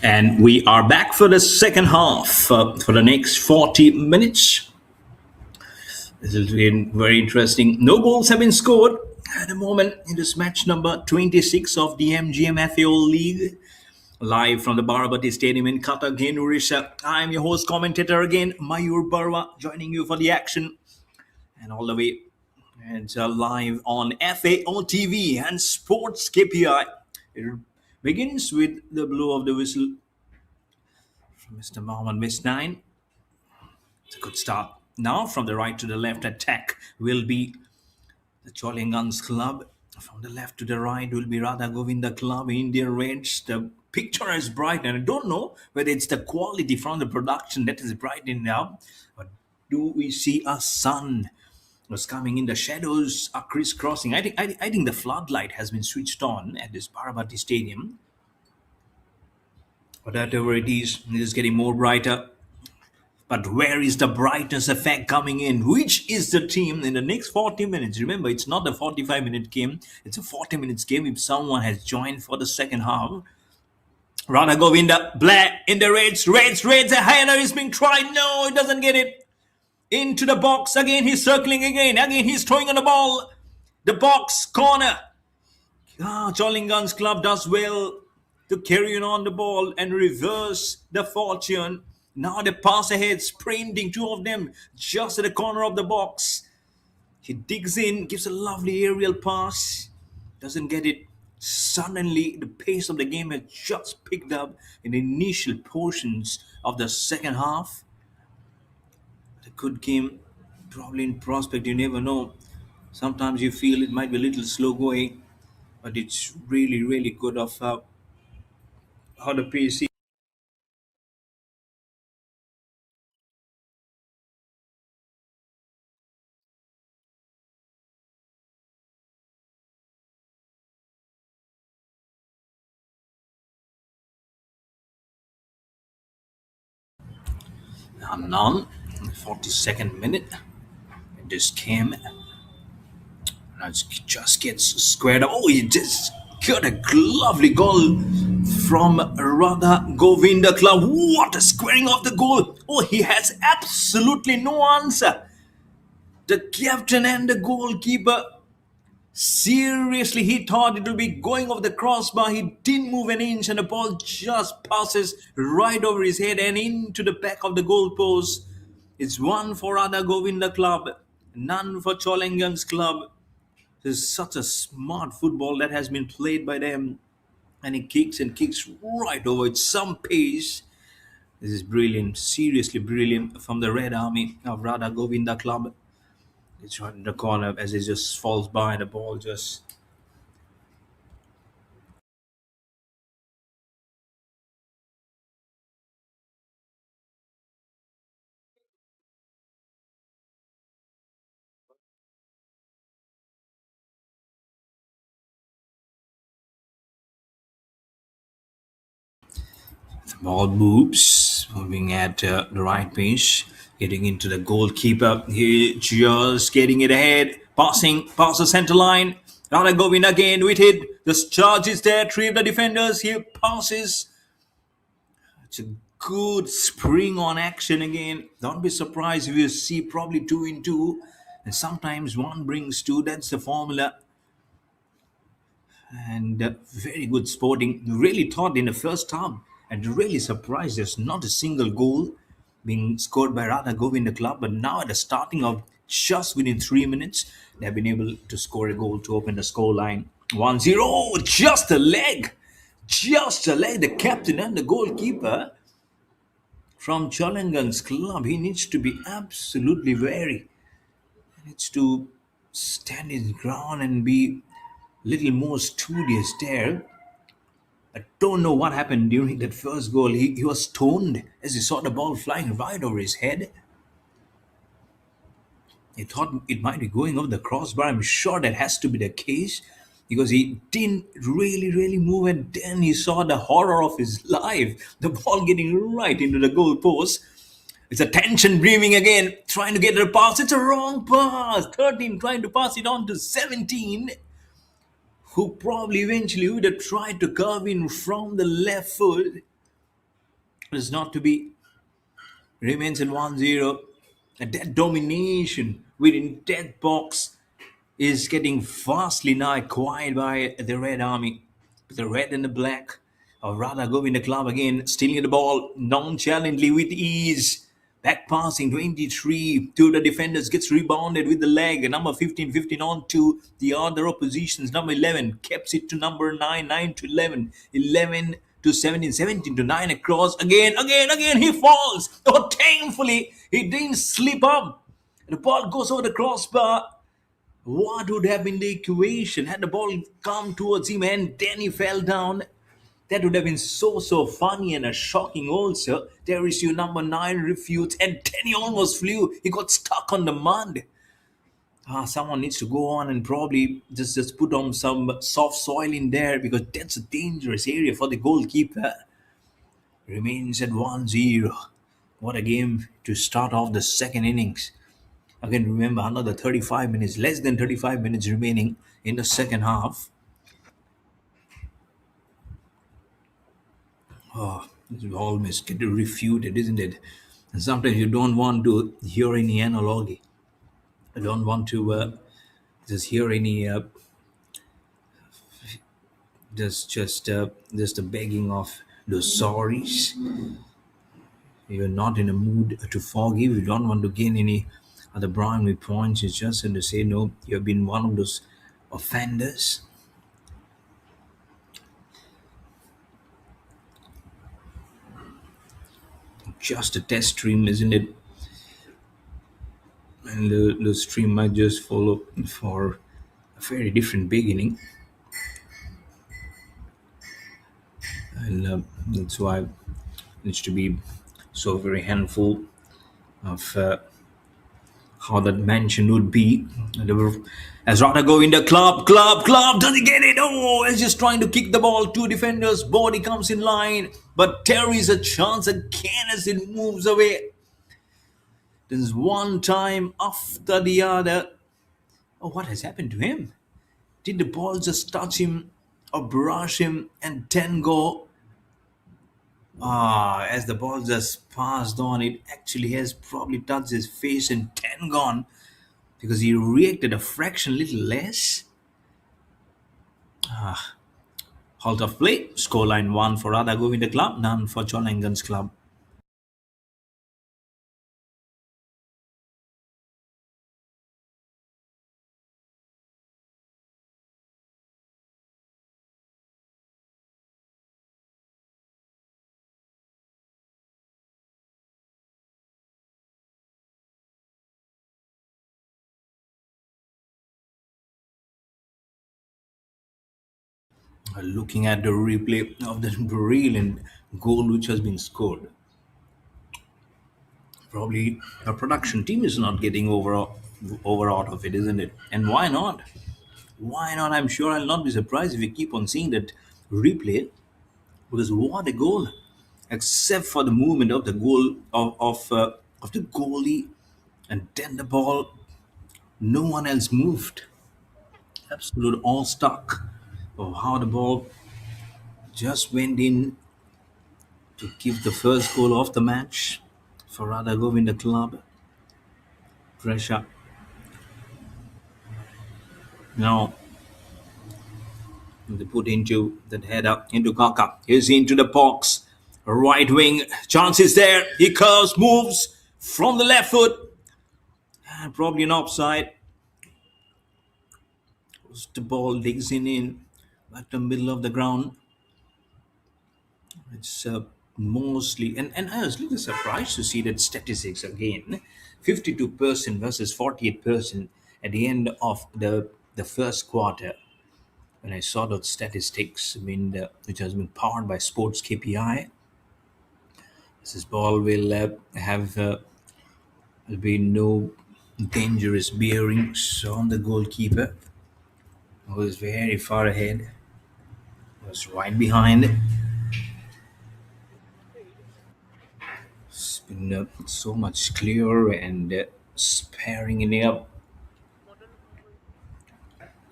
And we are back for the second half for the next 40 minutes. This has been very interesting. No goals have been scored at the moment in this match number 26 of the MGM-FAO League. Live from the Barabati Stadium in Cuttack, in Odisha. I'm your host commentator again, Mayur Barwa, joining you for the action. And all the way, it's live on FAO TV and Sports KPI. It begins with the blow of the whistle from Mr. Mohammed Misnine. It's a good start. Now, from the right to the left, attack will be the Chauliaganj Club. From the left to the right will be Radhagobinda Club, India Reds. The picture is bright, and I don't know whether it's the quality from the production that is brightening up, but do we see a sun was coming in? The shadows are crisscrossing. I think the floodlight has been switched on at this Barabati Stadium. Whatever it is getting more brighter. But where is the brightness effect coming in? Which is the team in the next 40 minutes? Remember, it's not a 45-minute game, it's a 40 minutes game if someone has joined for the second half. Rana Govinda, Black in the Reds, a header is being tried. No, it doesn't get it. Into the box. Again, he's circling again. Again, he's throwing on the ball. The box, corner. Chauliaganj Club does well to carry on the ball and reverse the fortune. Now they pass ahead, sprinting, two of them just at the corner of the box. He digs in, gives a lovely aerial pass, doesn't get it. Suddenly, the pace of the game has just picked up in the initial portions of the second half. A good game, probably in prospect, you never know. Sometimes you feel it might be a little slow going, but it's really, really good of how the pace is. Now, 42nd minute, it just came. Now it just gets squared up. Oh, he just got a lovely goal from Radha Govinda Club. What a squaring of the goal! Oh, he has absolutely no answer. The captain and the goalkeeper. Seriously, he thought it would be going off the crossbar. He didn't move an inch, and the ball just passes right over his head and into the back of the goalpost. It's one for Radha Govinda Club, none for Chauliaganj Club. There's such a smart football that has been played by them, and he kicks and kicks right over it. Some pace. This is brilliant, seriously brilliant from the Red Army of Radha Govinda Club. It's right in the corner as it just falls by. The ball just the ball moves, moving at the right pace, getting into the goalkeeper. He just getting it ahead, passing past the center line. Radha Govinda again with it. The charge is there. Three of the defenders. He passes. It's a good spring on action again. Don't be surprised if you see probably two in two. And sometimes one brings two. That's the formula. And very good sporting. Really thought in the first half and really surprised there's not a single goal being scored by Radha Govinda Club. But now at the starting of just within 3 minutes, they've been able to score a goal to open the score line. 1-0. Just a leg. Just a leg. The captain and the goalkeeper from Chauliaganj Club, he needs to be absolutely wary. He needs to stand his ground and be a little more studious there. I don't know what happened during that first goal. He was stoned as he saw the ball flying right over his head. He thought it might be going over the crossbar. I'm sure that has to be the case because he didn't really move. And then he saw the horror of his life, the ball getting right into the goal post. It's a tension breathing again, trying to get a pass. It's a wrong pass. 13 trying to pass it on to 17, who probably eventually would have tried to curve in from the left foot. It is not to be, remains at 1-0. And that domination within that box is getting vastly now acquired by the Red Army. The red and the black, or rather Govinda Club again, stealing the ball nonchalantly with ease. Back passing 23 to the defenders, gets rebounded with the leg. Number 15 on to the other oppositions. Number 11 keeps it to number 9, 9 to 11, 11 to 17, 17 to 9 across. Again, he falls. Oh, thankfully, he didn't slip up. The ball goes over the crossbar. What would have been the equation had the ball come towards him and then he fell down? That would have been so funny and a shocking also. There is your number 9 refutes and then he almost flew. He got stuck on the mud. Someone needs to go on and probably just put on some soft soil in there because that's a dangerous area for the goalkeeper. Remains at 1-0. What a game to start off the second innings. Again, remember another 35 minutes, less than 35 minutes remaining in the second half. Oh, it's almost get refuted, isn't it? And sometimes you don't want to hear any analogy. I don't want to just hear any just a begging of the sorries. You're not in a mood to forgive. You don't want to gain any other brownie points. It's just to say no. You've been one of those offenders. Just a test stream, isn't it? And the stream might just follow for a very different beginning, and that's why it needs to be so very handful of how that mansion would be. And they were, as Radhagobinda Club, does he get it? Oh, he's just trying to kick the ball. Two defenders, body comes in line, but there is a chance again as it moves away. There's one time after the other. Oh, what has happened to him? Did the ball just touch him or brush him and then go? As the ball just passed on, it actually has probably touched his face and then gone because he reacted a fraction little less. Halt of play. Scoreline 1 for Radhagobinda Club, none for Chauliaganj Club. Looking at the replay of the brilliant goal which has been scored, probably our production team is not getting over out of it, isn't it? And why not? Why not? I'm sure I'll not be surprised if we keep on seeing that replay because what a goal! Except for the movement of the goal of the goalie, and then the ball, no one else moved. Absolute all stuck of how the ball just went in to give the first goal of the match for Radha Club. Pressure. Now they put into that header into Kaka. He's into the box. Right wing. Chance is there. He curves, moves from the left foot. And probably an offside. The ball digs in at the middle of the ground. It's mostly, and I was a little surprised to see that statistics again 52% versus 48% at the end of the first quarter. When I saw those statistics, which has been powered by Sports KPI, this ball will have will be no dangerous bearings on the goalkeeper, who is very far ahead, was right behind. It's been so much clearer and sparing in the up.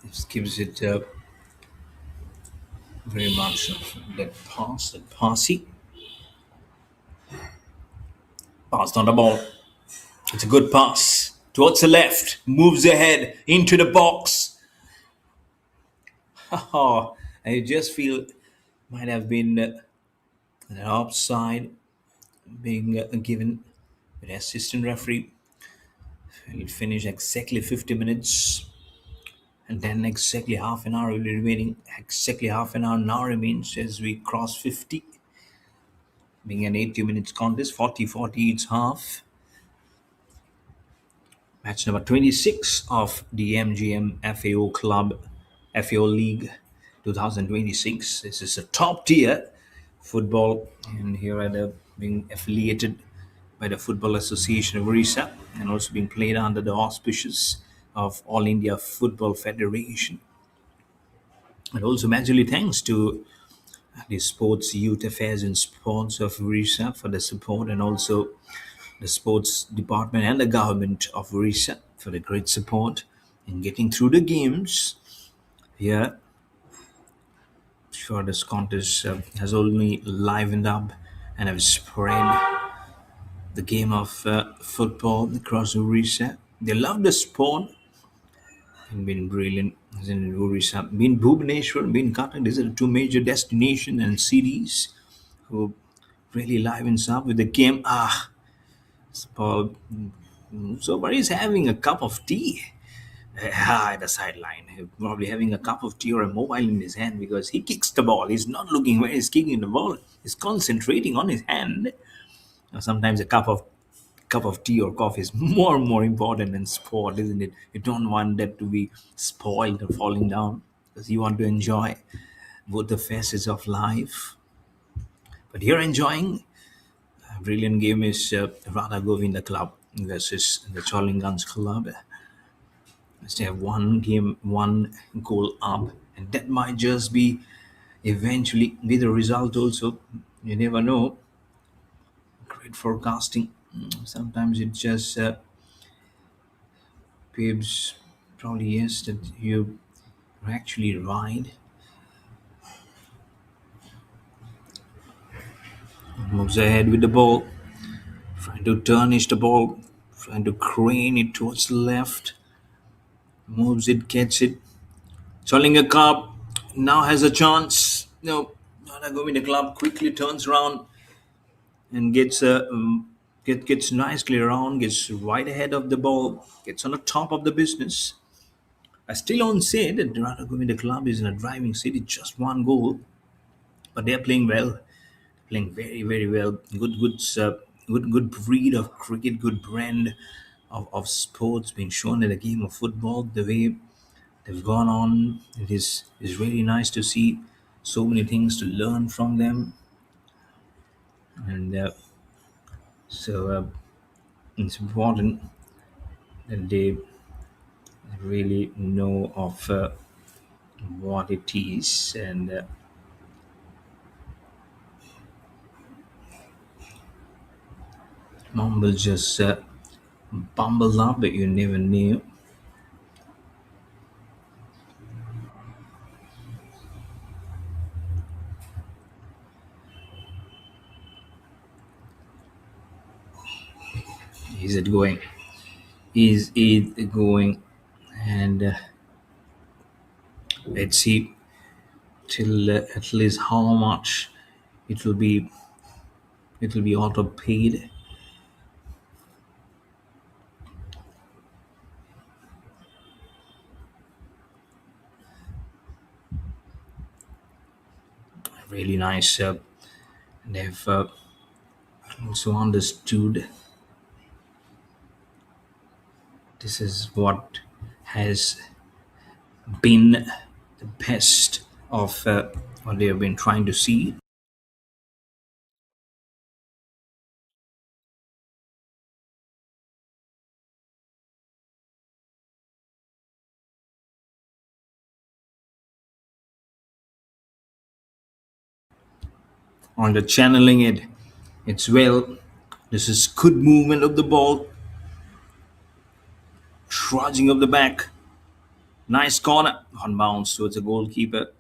This gives it very much of that pass, that passy. Passed on the ball. It's a good pass. Towards the left. Moves ahead into the box. Oh, I just feel might have been an offside being given. The assistant referee will finish exactly 50 minutes, and then exactly half an hour will be remaining. Exactly half an hour now remains as we cross 50, being an 80 minutes contest. 40-40 it's half. Match number 26 of the MGM-FAO Club FAO League 2026. This is a top tier football, and here are the being affiliated by the Football Association of Odisha and also being played under the auspices of All India Football Federation. And also majorly thanks to the Sports Youth Affairs and Sports of Odisha for the support, and also the sports department and the government of Odisha for the great support in getting through the games. Here, sure, this contest has only livened up and have spread the game of football across Odisha. They love the sport and been brilliant. As in Odisha, been Bhubaneswar, been Cuttack. These are the two major destinations and cities who really livens up with the game. Paul. So, but he's having a cup of tea at the sideline, probably having a cup of tea or a mobile in his hand because he kicks the ball. He's not looking where he's kicking the ball. He's concentrating on his hand. Now, sometimes a cup of tea or coffee is more and more important than sport, isn't it? You don't want that to be spoiled or falling down because you want to enjoy both the facets of life. But you're enjoying a brilliant game is Radhagobinda Club versus the Chauliaganj Club. They have one game, one goal up, and that might just be eventually be the result. Also, you never know. Great forecasting. Sometimes it just proves probably yes that you are actually right. Moves ahead with the ball, trying to turnish the ball, trying to crane it towards the left. Moves it, gets it. Cholinga Cup now has a chance. No, Radhagobinda Club quickly turns around and gets nicely around, gets right ahead of the ball, gets on the top of the business. I still don't say that the Radhagobinda Club is in a driving city, just one goal, but they're playing well, playing very very well. Good breed of cricket, good brand of sports being shown in the game of football. The way they've gone on, it is really nice to see so many things to learn from them, and it's important that they really know of what it is, and mumble just bumble up but you never knew. Is it going, is it going, and let's see till at least how much it will be it will be auto paid. Really nice. They've also understood this is what has been the best of what they have been trying to see. On the channeling it. It's well. This is good movement of the ball, trudging of the back. Nice corner on bounce towards the goalkeeper.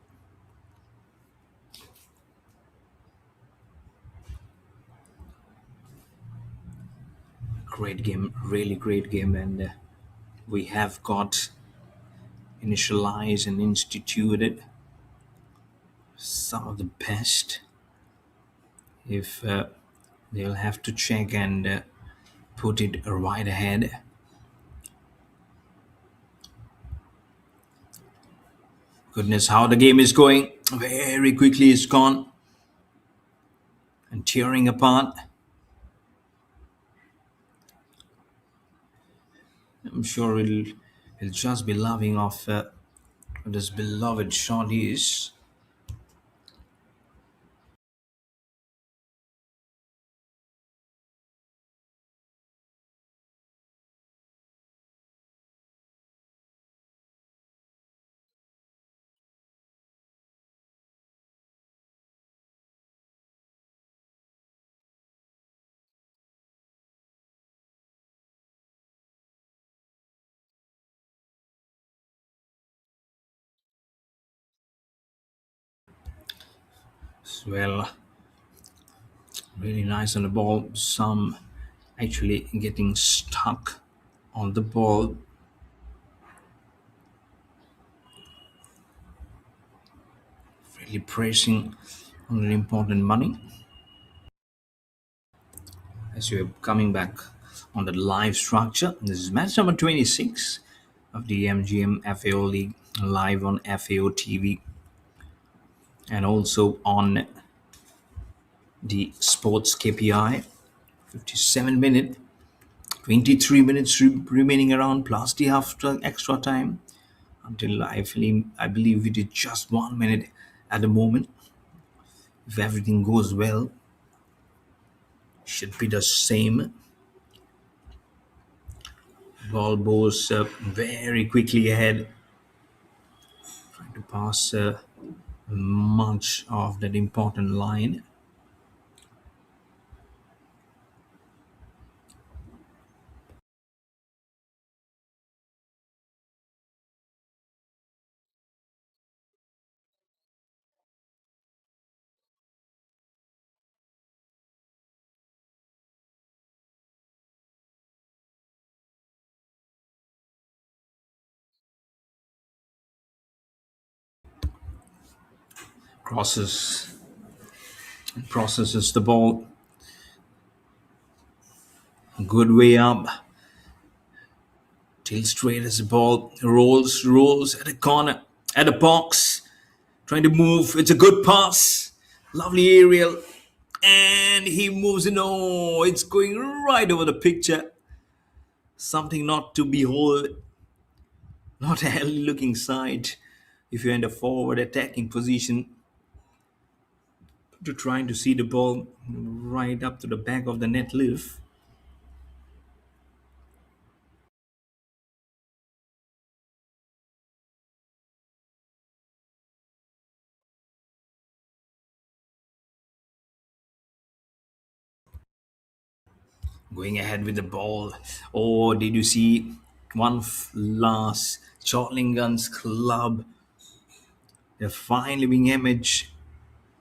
Great game, really great game, and we have got initialized and instituted some of the best. If they'll have to check and put it right ahead. Goodness, how the game is going. Very quickly it's gone and tearing apart. I'm sure he'll just be loving off this beloved shot he is. Well, really nice on the ball. Some actually getting stuck on the ball. Really pressing on an important money. As we're coming back on the live structure, this is match number 26 of the MGM-FAO League live on FAO TV and also on the Sports KPI. 57 minute, 23 minutes remaining around plus the after extra time until I believe it is just 1 minute at the moment. If everything goes well, should be the same. Ball goes very quickly ahead, trying to pass much of that important line. Crosses, processes the ball good way up, till straight as the ball rolls at a corner, at a box, trying to move. It's a good pass, lovely aerial, and he moves in. Oh, it's going right over the picture. Something not to behold, not a healthy looking sight. If you're in the forward attacking position, to trying to see the ball right up to the back of the net live. Going ahead with the ball. Oh, did you see one last Chauliaganj Club? They're finally being imaged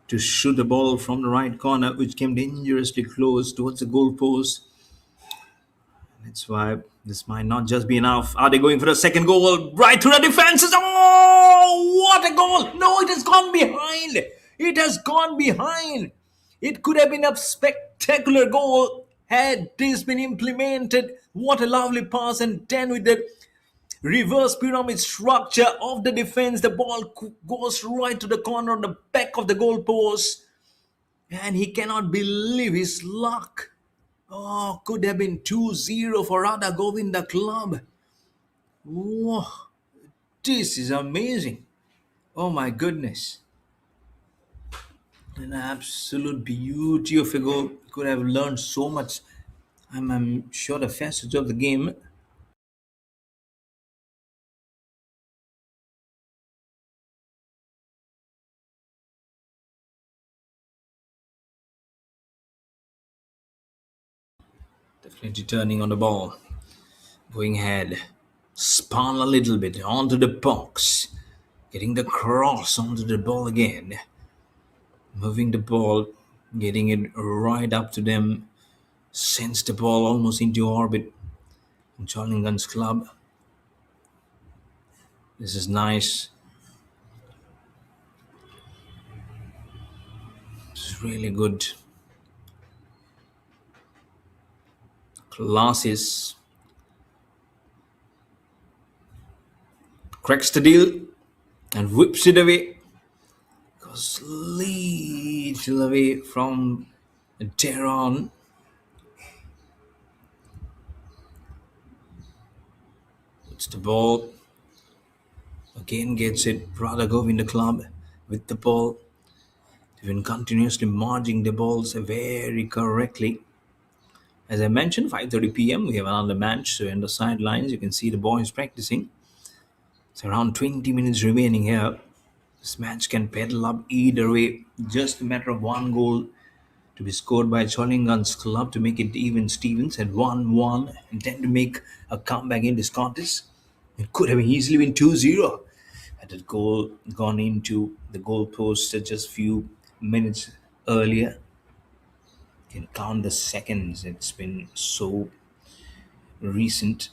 to shoot the ball from the right corner, which came dangerously close towards the goalpost. That's why this might not just be enough. Are they going for a second goal? Right to the defenses. Oh, what a goal! No, it has gone behind. It has gone behind. It could have been a spectacular goal had this been implemented. What a lovely pass, and then with the reverse pyramid structure of the defense, the ball goes right to the corner on the back of the goalpost, and he cannot believe his luck. Oh, could have been 2-0 for Radhagobinda Club. Whoa, this is amazing. Oh my goodness. An absolute beauty of a goal. Could have learned so much. I'm sure the facets of the game. Definitely turning on the ball. Going ahead. Spun a little bit onto the box. Getting the cross onto the ball again. Moving the ball. Getting it right up to them. Sends the ball almost into orbit. Chauliaganj Club. This is nice. This is really good. Classes. Cracks the deal and whips it away. Goes little away from Tehran. Puts the ball. Again gets it. Radhagobinda Club with the ball. They've been continuously marging the balls very correctly. As I mentioned, 5:30 p.m. we have another match. So in the sidelines, you can see the boys practicing. It's around 20 minutes remaining here. This match can pedal up either way. Just a matter of one goal to be scored by Chauliaganj Club to make it even Stevens at 1-1 and then to make a comeback in this contest. It could have easily been 2-0 had that goal gone into the goalpost just a few minutes earlier. You can count the seconds. It's been so recent.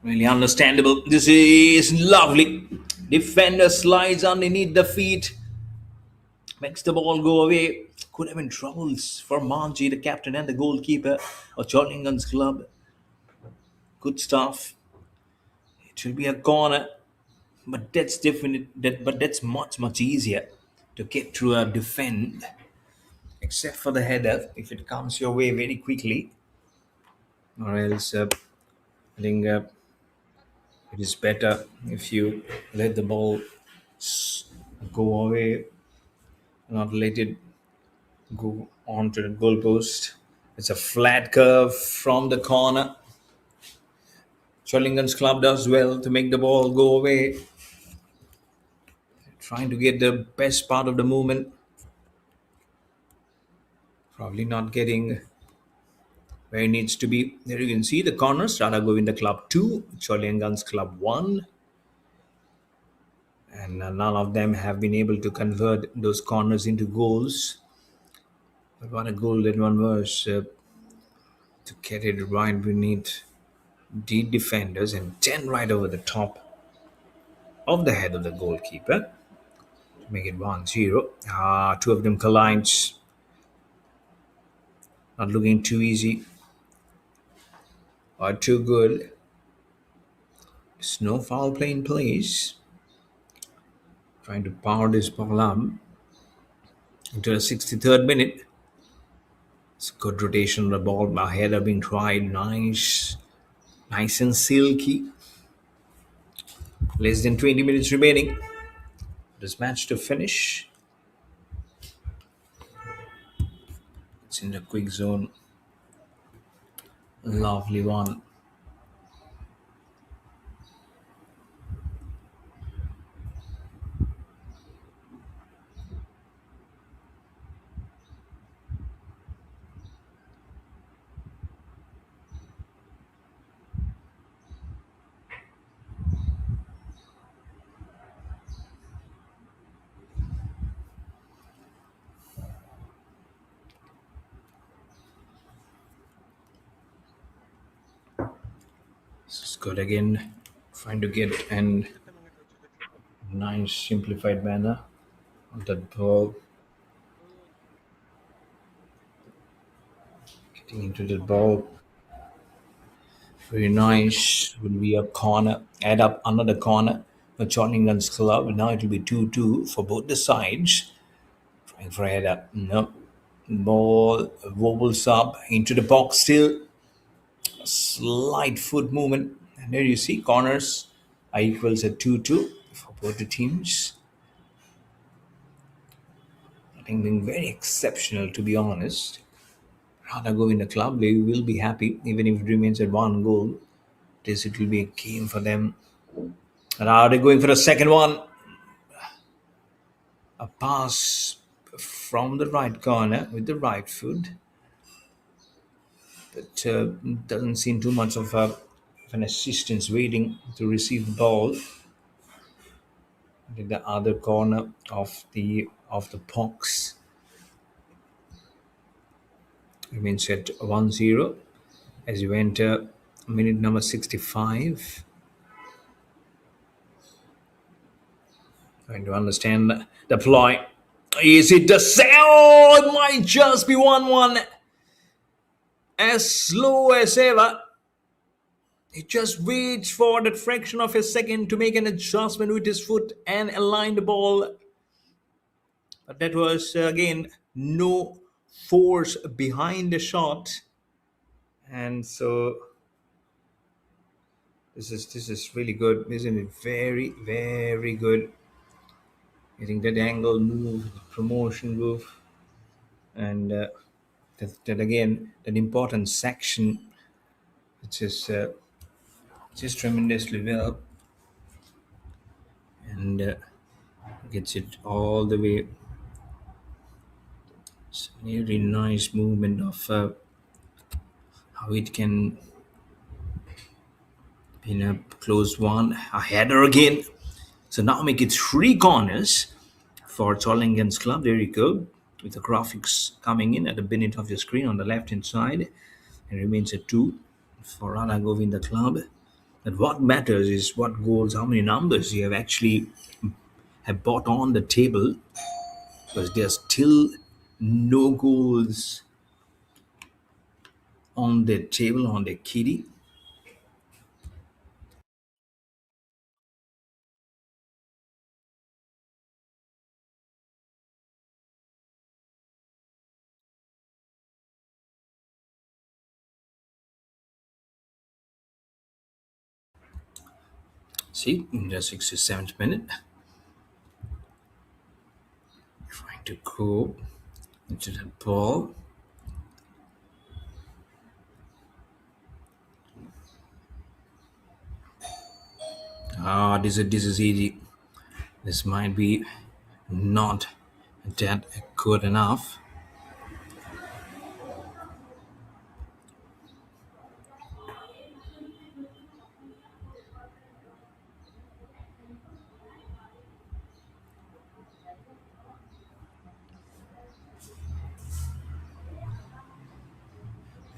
Really understandable. This is lovely. Defender slides underneath the feet, makes the ball go away. Could have been troubles for Manji, the captain and the goalkeeper of Chauliaganj Club. Good stuff. It will be a corner, but that's different. But that's much easier to get through a defend, except for the header if it comes your way very quickly, or else I think it is better if you let the ball go away, not let it go onto the goalpost. It's a flat curve from the corner. Chauliaganj Club does well to make the ball go away, trying to get the best part of the movement. Probably not getting where it needs to be. There you can see the corners. Radhagobinda Club 2, Chauliaganj Club 1. And none of them have been able to convert those corners into goals. But what a goal that one was to get it right beneath the defenders and then right over the top of the head of the goalkeeper to make it 1-0. Two of them collides. Not looking too easy or too good. There's no foul play in place. Trying to power this ball up into the 63rd minute. It's a good rotation of the ball. My header being tried. Nice and silky. Less than 20 minutes remaining. This match to finish. It's in the quick zone. Lovely one. This is good again. Trying to get an nice simplified manner of that ball. Getting into the ball. Very nice. Will be a corner. Add up another corner for Chauliaganj Club. Now it will be 2-2 for both the sides. Trying for a header. No. Ball wobbles up into the box still. A slight foot movement. And there you see corners are equals at 2-2 for both the teams. I think being very exceptional to be honest. Rather go in the club, they will be happy even if it remains at one goal. This it will be a game for them. And now they're going for the second one. A pass from the right corner with the right foot. But doesn't seem too much of an assistance waiting to receive the ball. In the other corner of the box. Remains at 1-0 as you enter minute number 65. Trying to understand the ploy. Is it the same? Oh, it might just be 1-1. As slow as ever. He just waits for that fraction of a second to make an adjustment with his foot and align the ball. But that was again no force behind the shot, and so this is really good, isn't it? Very very good. I think that angle move, promotion move, and that again that important section, which is just tremendously well, and gets it all the way. It's a very nice movement of how it can be in a close one. A header again. So now make it three corners for Chauliaganj Club. There you go. With the graphics coming in at the beginning of your screen on the left hand side. It remains at two for Radhagobinda Club. But what matters is what goals, how many numbers you have actually have bought on the table, because there's still no goals on the table on the kitty. See, in the 67th minute, trying to go into that ball. This is easy. This might be not that good enough.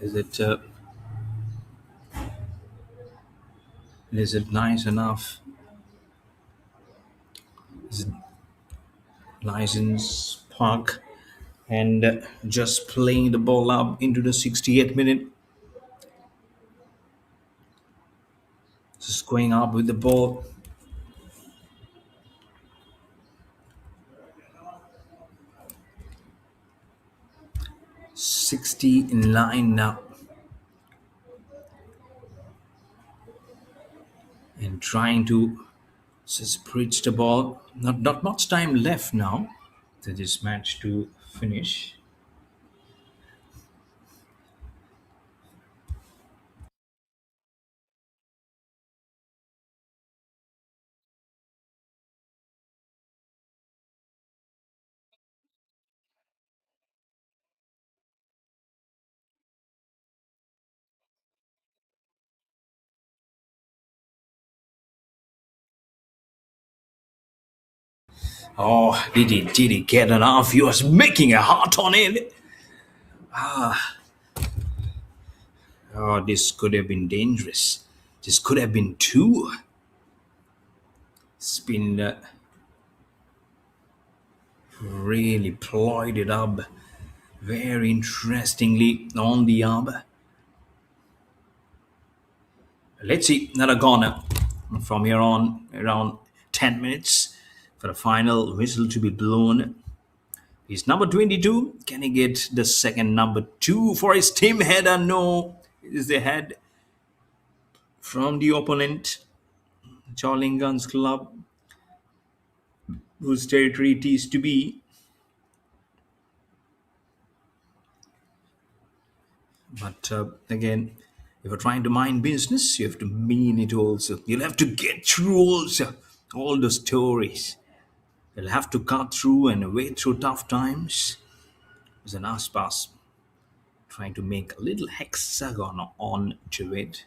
Is it? Is it nice enough? Is it license park and just playing the ball up into the 68th minute? Just going up with the ball. 69 now, and trying to just bridge the ball. Not much time left now to this match to finish. Oh, did he get enough? He was making a heart on it. Oh, this could have been dangerous. This could have been two. It's been really ployed it up very interestingly on the arm. Let's see, another corner from here on, around 10 minutes for the final whistle to be blown. He's number 22. Can he get the second number two for his team header? No. It is the head from the opponent, Chauliaganj Club, whose territory it is to be. But again, if you're trying to mind business, you have to mean it also. You'll have to get through also all the stories. You'll have to cut through and wade through tough times. There's an Aspas trying to make a little hexagon on to it.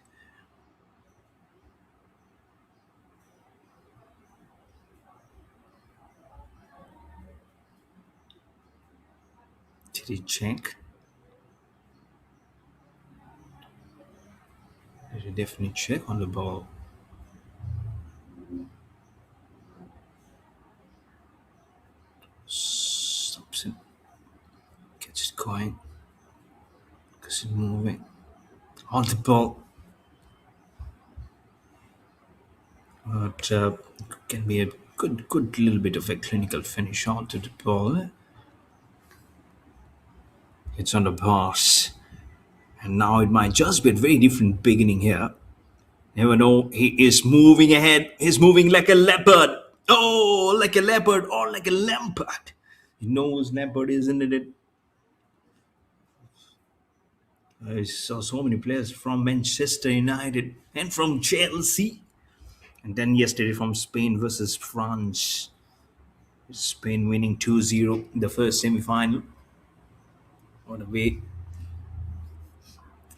Did he check? definitely check on the ball. Stops it, gets it going, gets it moving. On the ball, but can be a good little bit of a clinical finish onto the ball. It's on the bars, and now it might just be a very different beginning here. Never know. He is moving ahead. He's moving like a leopard. Oh, like a leopard or like a leopard. He knows leopard, isn't it? I saw so many players from Manchester United and from Chelsea. And then yesterday from Spain versus France. Spain winning 2-0 in the first semi-final. What a way.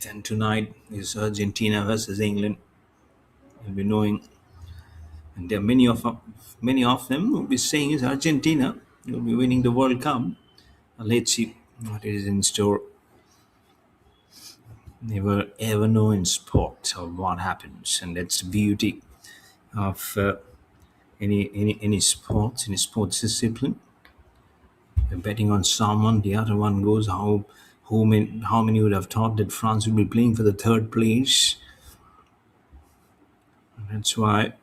Then tonight is Argentina versus England. We'll be knowing, and there are many of them will be saying is Argentina will be winning the World Cup. Let's see what is in store. Never ever know in sport or what happens, and that's the beauty of any sports, any sports discipline. You're betting on someone, the other one goes. How many would have thought that France would be playing for the third place? That's why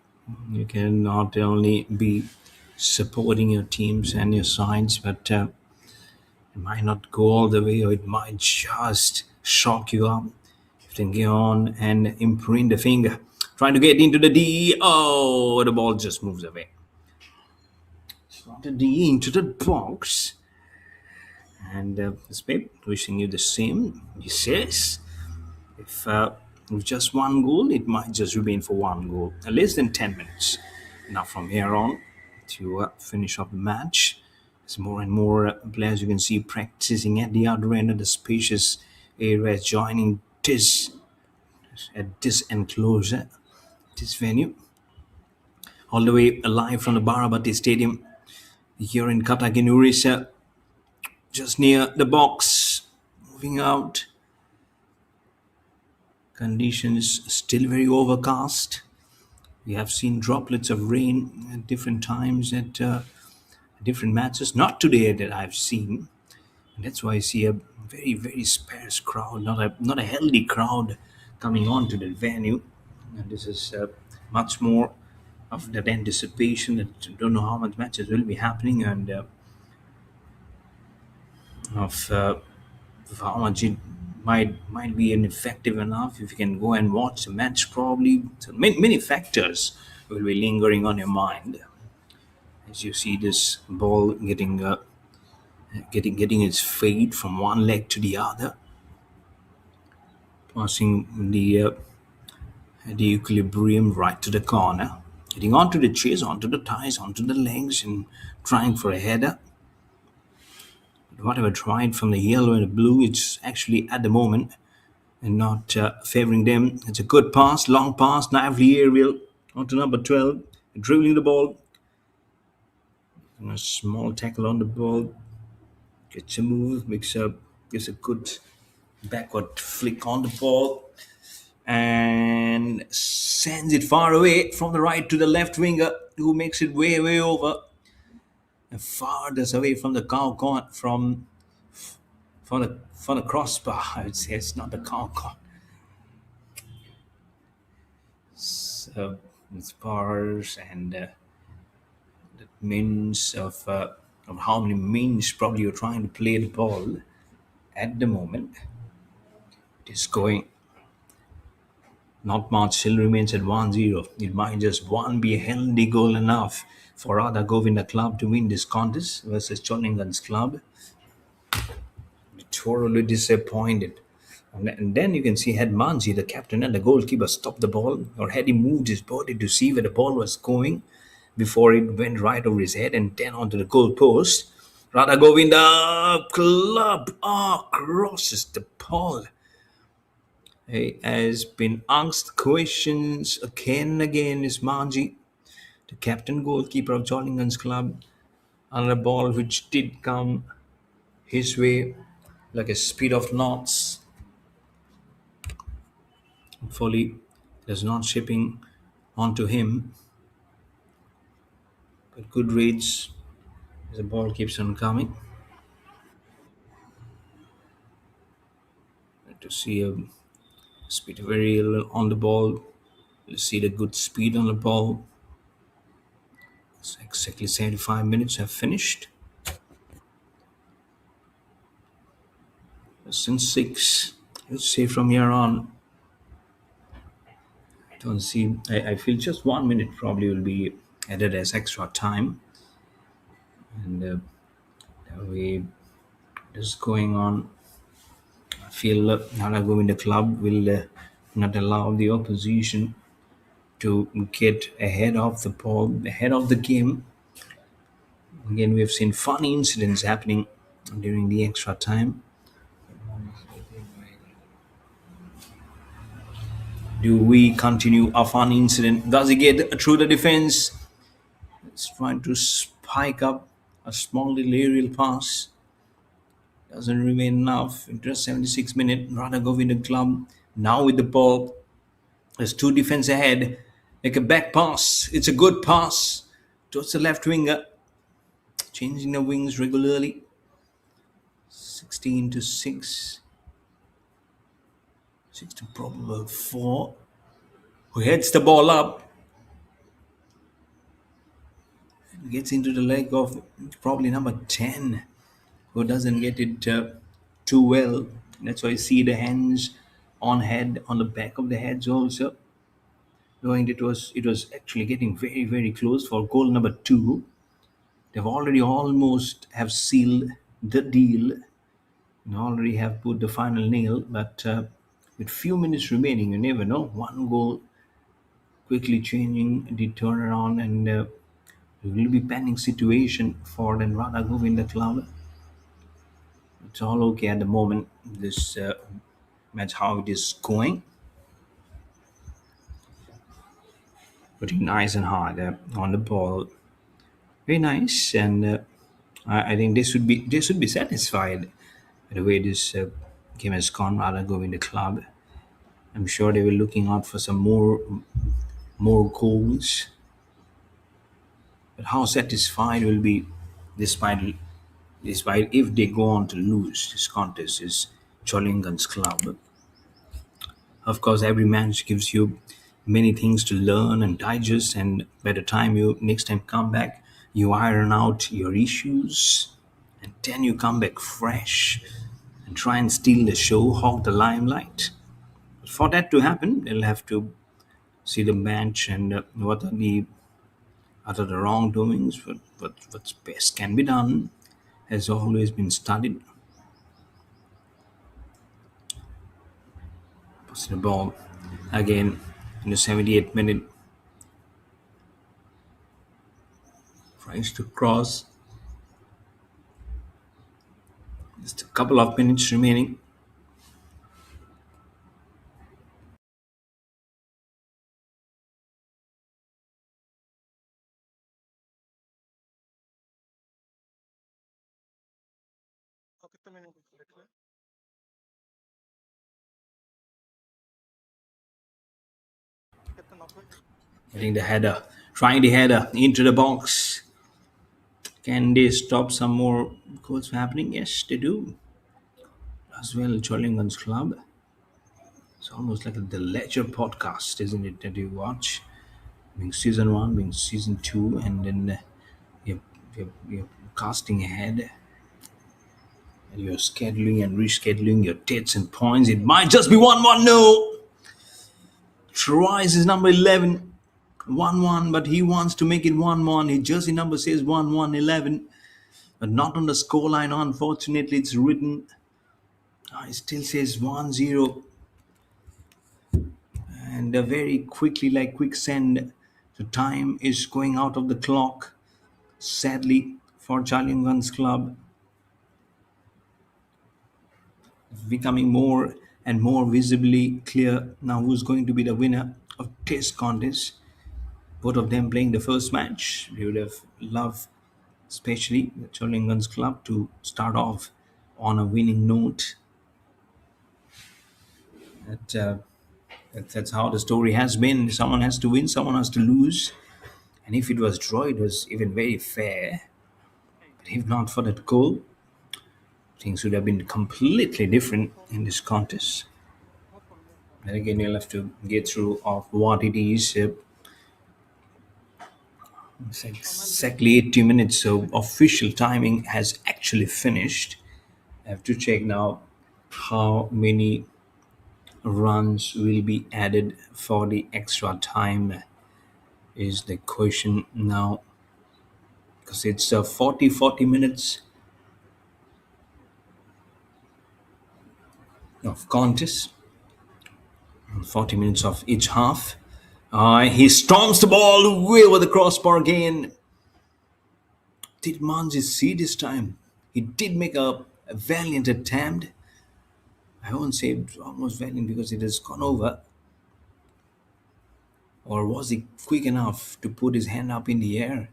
you can not only be supporting your teams and your sides, but it might not go all the way, or it might just shock you up. You can go on and imprint the finger, trying to get into the D. Oh, the ball just moves away. Slotted D into the box, and Smith wishing you the same. He says, if with just one goal, it might just remain for one goal. Less than 10 minutes. Now from here on to finish up the match. There's more and more players you can see practicing at the other end of the spacious area, joining this at this enclosure, this venue, all the way live from the Barabati Stadium here in Cuttack in Odisha, just near the box. Moving out, conditions still very overcast. We have seen droplets of rain at different times at different matches. Not today that I've seen. And that's why I see a very sparse crowd, not a healthy crowd coming on to the venue. And this is much more of that anticipation that you don't know how much matches will be happening, and of how much it might be ineffective enough if you can go and watch the match. Probably so many factors will be lingering on your mind as you see this ball getting its fade from one leg to the other, passing the equilibrium right to the corner, getting onto the chase, onto the thighs, onto the legs, and trying for a header. But whatever tried from the yellow and the blue, it's actually at the moment and not favoring them. It's a good pass, long pass, lively aerial onto number 12, dribbling the ball. And a small tackle on the ball, gets a move, gives a good backward flick on the ball, and sends it far away from the right to the left winger, who makes it way over and farthest away from the cow corn from the crossbar. I would say it's not the cow corn. So it's bars and the means of how many means probably you're trying to play the ball at the moment. It is going. Not much still remains at 1-0. It might just one be a healthy goal enough for Radhagobinda Club to win this contest versus Chauliaganj Club. Totally disappointed. And then you can see had Manji, the captain and the goalkeeper, stopped the ball, or had he moved his body to see where the ball was going before it went right over his head and then onto the goal post. Radhagovinda Club crosses the ball. He has been asked questions again and again. Is Manji, the captain goalkeeper of Chauliaganj Club, on a ball which did come his way like a speed of knots. Hopefully, There's not shipping onto him, but good reads as the ball keeps on coming. To see a speed very little on the ball, you see the good speed on the ball. It's exactly 75 minutes have finished. Since six, let's say from here on, don't see. I feel just 1 minute probably will be added as extra time, and that way this is going on. I feel Radhagobinda Club will not allow the opposition to get ahead of the ball, ahead of the game. Again, we have seen funny incidents happening during the extra time. Do we continue a funny incident? Does he get through the defense? It's trying to spike up a small little aerial pass. Doesn't remain enough. Into the 76 minute, Radha Govinda Club now with the ball. There's two defense ahead. Like a back pass. It's a good pass towards the left winger. Changing the wings regularly. 16 to 6. 6 to probable 4. Who heads the ball up. Gets into the leg of probably number 10. Who doesn't get it too well. That's why I see the hands on head, on the back of the heads also. Knowing it was actually getting very, very close for goal number 2. They've already almost have sealed the deal and already have put the final nail, but with few minutes remaining, you never know. One goal quickly changing the turnaround, and it will be pending situation for the Radha Govinda Club. It's all okay at the moment. This match, how it is going, putting nice and hard on the ball, very nice, and I think they should be satisfied with the way this game has gone. Rather go in the club. I'm sure they were looking out for some more goals, but how satisfied will be despite despite if they go on to lose this contest is Chauliaganj Club. Of course, every match gives you many things to learn and digest, and by the time you next time come back, you iron out your issues, and then you come back fresh and try and steal the show, hog the limelight. For that to happen, they'll have to see the match and what are the wrongdoings, what's best can be done, has always been studied. Passing the ball again in the 78th minute, tries to cross. Just a couple of minutes remaining. Getting the header, trying the header into the box. Can they stop some more goals from happening? Yes, they do. As well, Chauliaganj Club. It's almost like the Ledger podcast, isn't it, that you watch? Being season 1, being season 2, and then you're casting ahead. And you're scheduling and rescheduling your dates and points. It might just be 1-1. No! Tries is number 11. 1-1, but he wants to make it 1-1. His jersey number says 1-1-11, but not on the scoreline. Unfortunately, it's written. It still says 1-0, and very quickly, like quicksand, the time is going out of the clock. Sadly, for Chauliaganj Club, it's becoming more and more visibly clear now who's going to be the winner of Test contest. Both of them playing the first match. We would have loved, especially the Chauliaganj Club, to start off on a winning note. That That's how the story has been. Someone has to win, someone has to lose. And if it was draw, it was even very fair. But if not for that goal, things would have been completely different in this contest. And again, you'll have to get through of what it is. It's exactly 80 minutes, so official timing has actually finished. I have to check now how many runs will be added for the extra time is the question now, because it's 40 minutes of contest, 40 minutes of each half. He storms the ball way over the crossbar again. Did Manji see this time? He did make a valiant attempt. I won't say it almost valiant because it has gone over. Or was he quick enough to put his hand up in the air?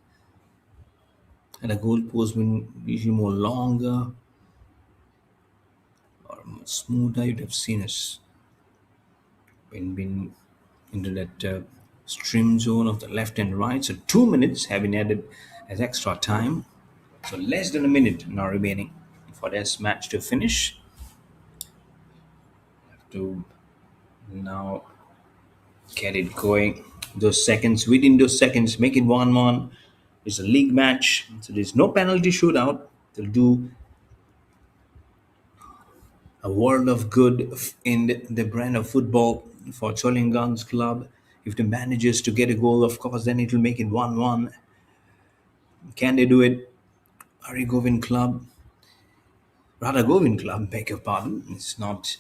Had a goalpost been usually more longer or more smoother, you'd have seen us been into that stream zone of the left and right. So 2 minutes have been added as extra time. So less than a minute now remaining for this match to finish. To now get it going. Those seconds, within those seconds, make it 1-1. It's a league match, so there's no penalty shootout. They'll do a world of good in the brand of football for Chauliaganj Club. If the manages to get a goal, of course, then it will make it 1-1. Can they do it? Radhagobinda Club, Radhagobinda Club, beg your pardon. It's not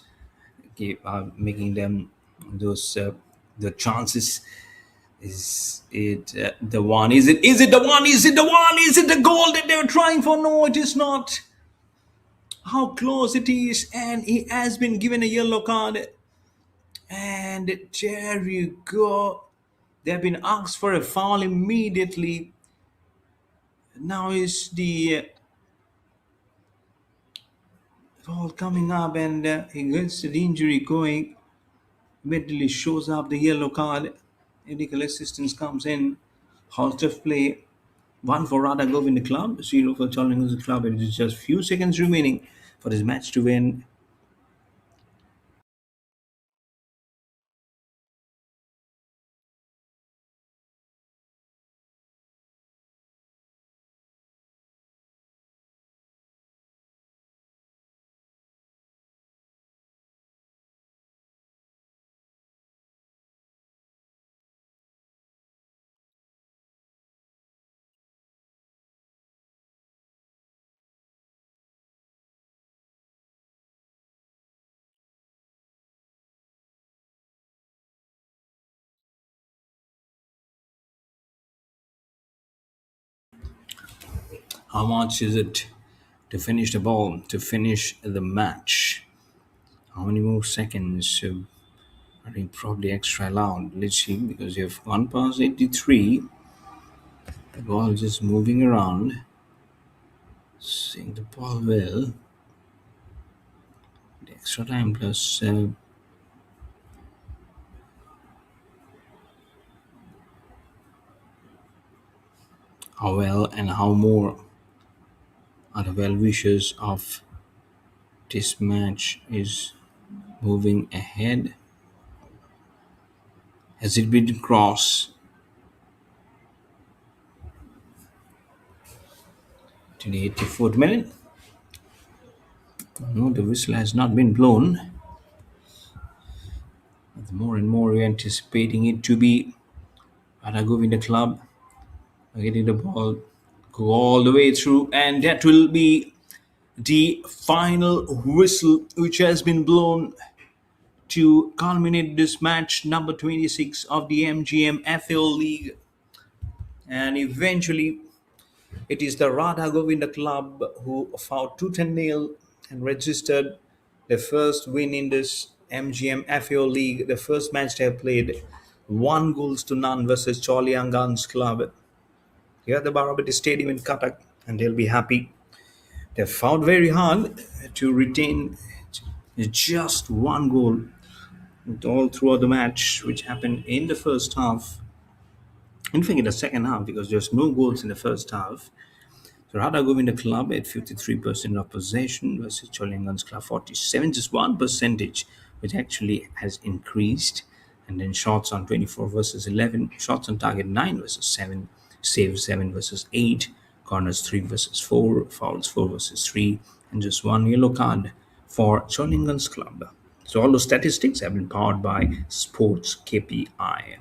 making them those the chances. Is it the one? Is it? Is it the one? Is it the one? Is it the goal that they were trying for? No, it is not. How close it is, and he has been given a yellow card. And there you go. They have been asked for a foul immediately. Now is the ball coming up, and he gets the injury going. Immediately shows up the yellow card. Medical assistance comes in. Halt of play. One for Radhagobinda Club, zero for Chauliaganj Club. It is just few seconds remaining for this match to win. How much is it to finish the ball, to finish the match? How many more seconds? I think probably extra loud. Let's see, because you have 1 past 83. The ball is just moving around. Seeing the ball well. The extra time plus how well and how more are the well wishers of this match is moving ahead. Has it been crossed to the 84th minute? No, the whistle has not been blown. The more and more we're anticipating it to be Radhagovinda Club getting the ball, go all the way through, and that will be the final whistle which has been blown to culminate this match number 26 of the MGM-FAO League. And eventually, it is the Radhagovinda Club who fought tooth and nail and registered their first win in this MGM-FAO League, the first match they have played, 1 goals to none versus Chauliaganj Club here at the Barabati Stadium in Cuttack, and they'll be happy. They've fought very hard to retain just 1 goal And all throughout the match, which happened in the first half, in fact, in the second half, because there's no goals in the first half. So Radhagobinda Club at 53% of possession versus Chauliaganj Club 47, just one percentage, which actually has increased. And then shots on 24 versus 11, shots on target 9 versus 7, saves 7 versus 8, corners 3 versus 4, fouls 4 versus 3, and just one yellow card for Chauliaganj Club. So all those statistics have been powered by Sports KPI.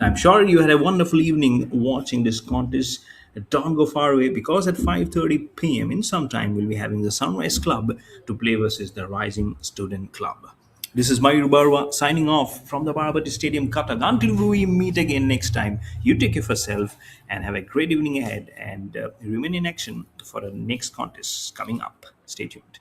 I'm sure you had a wonderful evening watching this contest. Don't go far away because at 5:30 p.m. in some time we'll be having the Sunrise Club to play versus the Rising Student Club. This is Mayur Barwa signing off from the Barabati Stadium, Cuttack. Until we meet again next time, you take care of yourself and have a great evening ahead and remain in action for the next contest coming up. Stay tuned.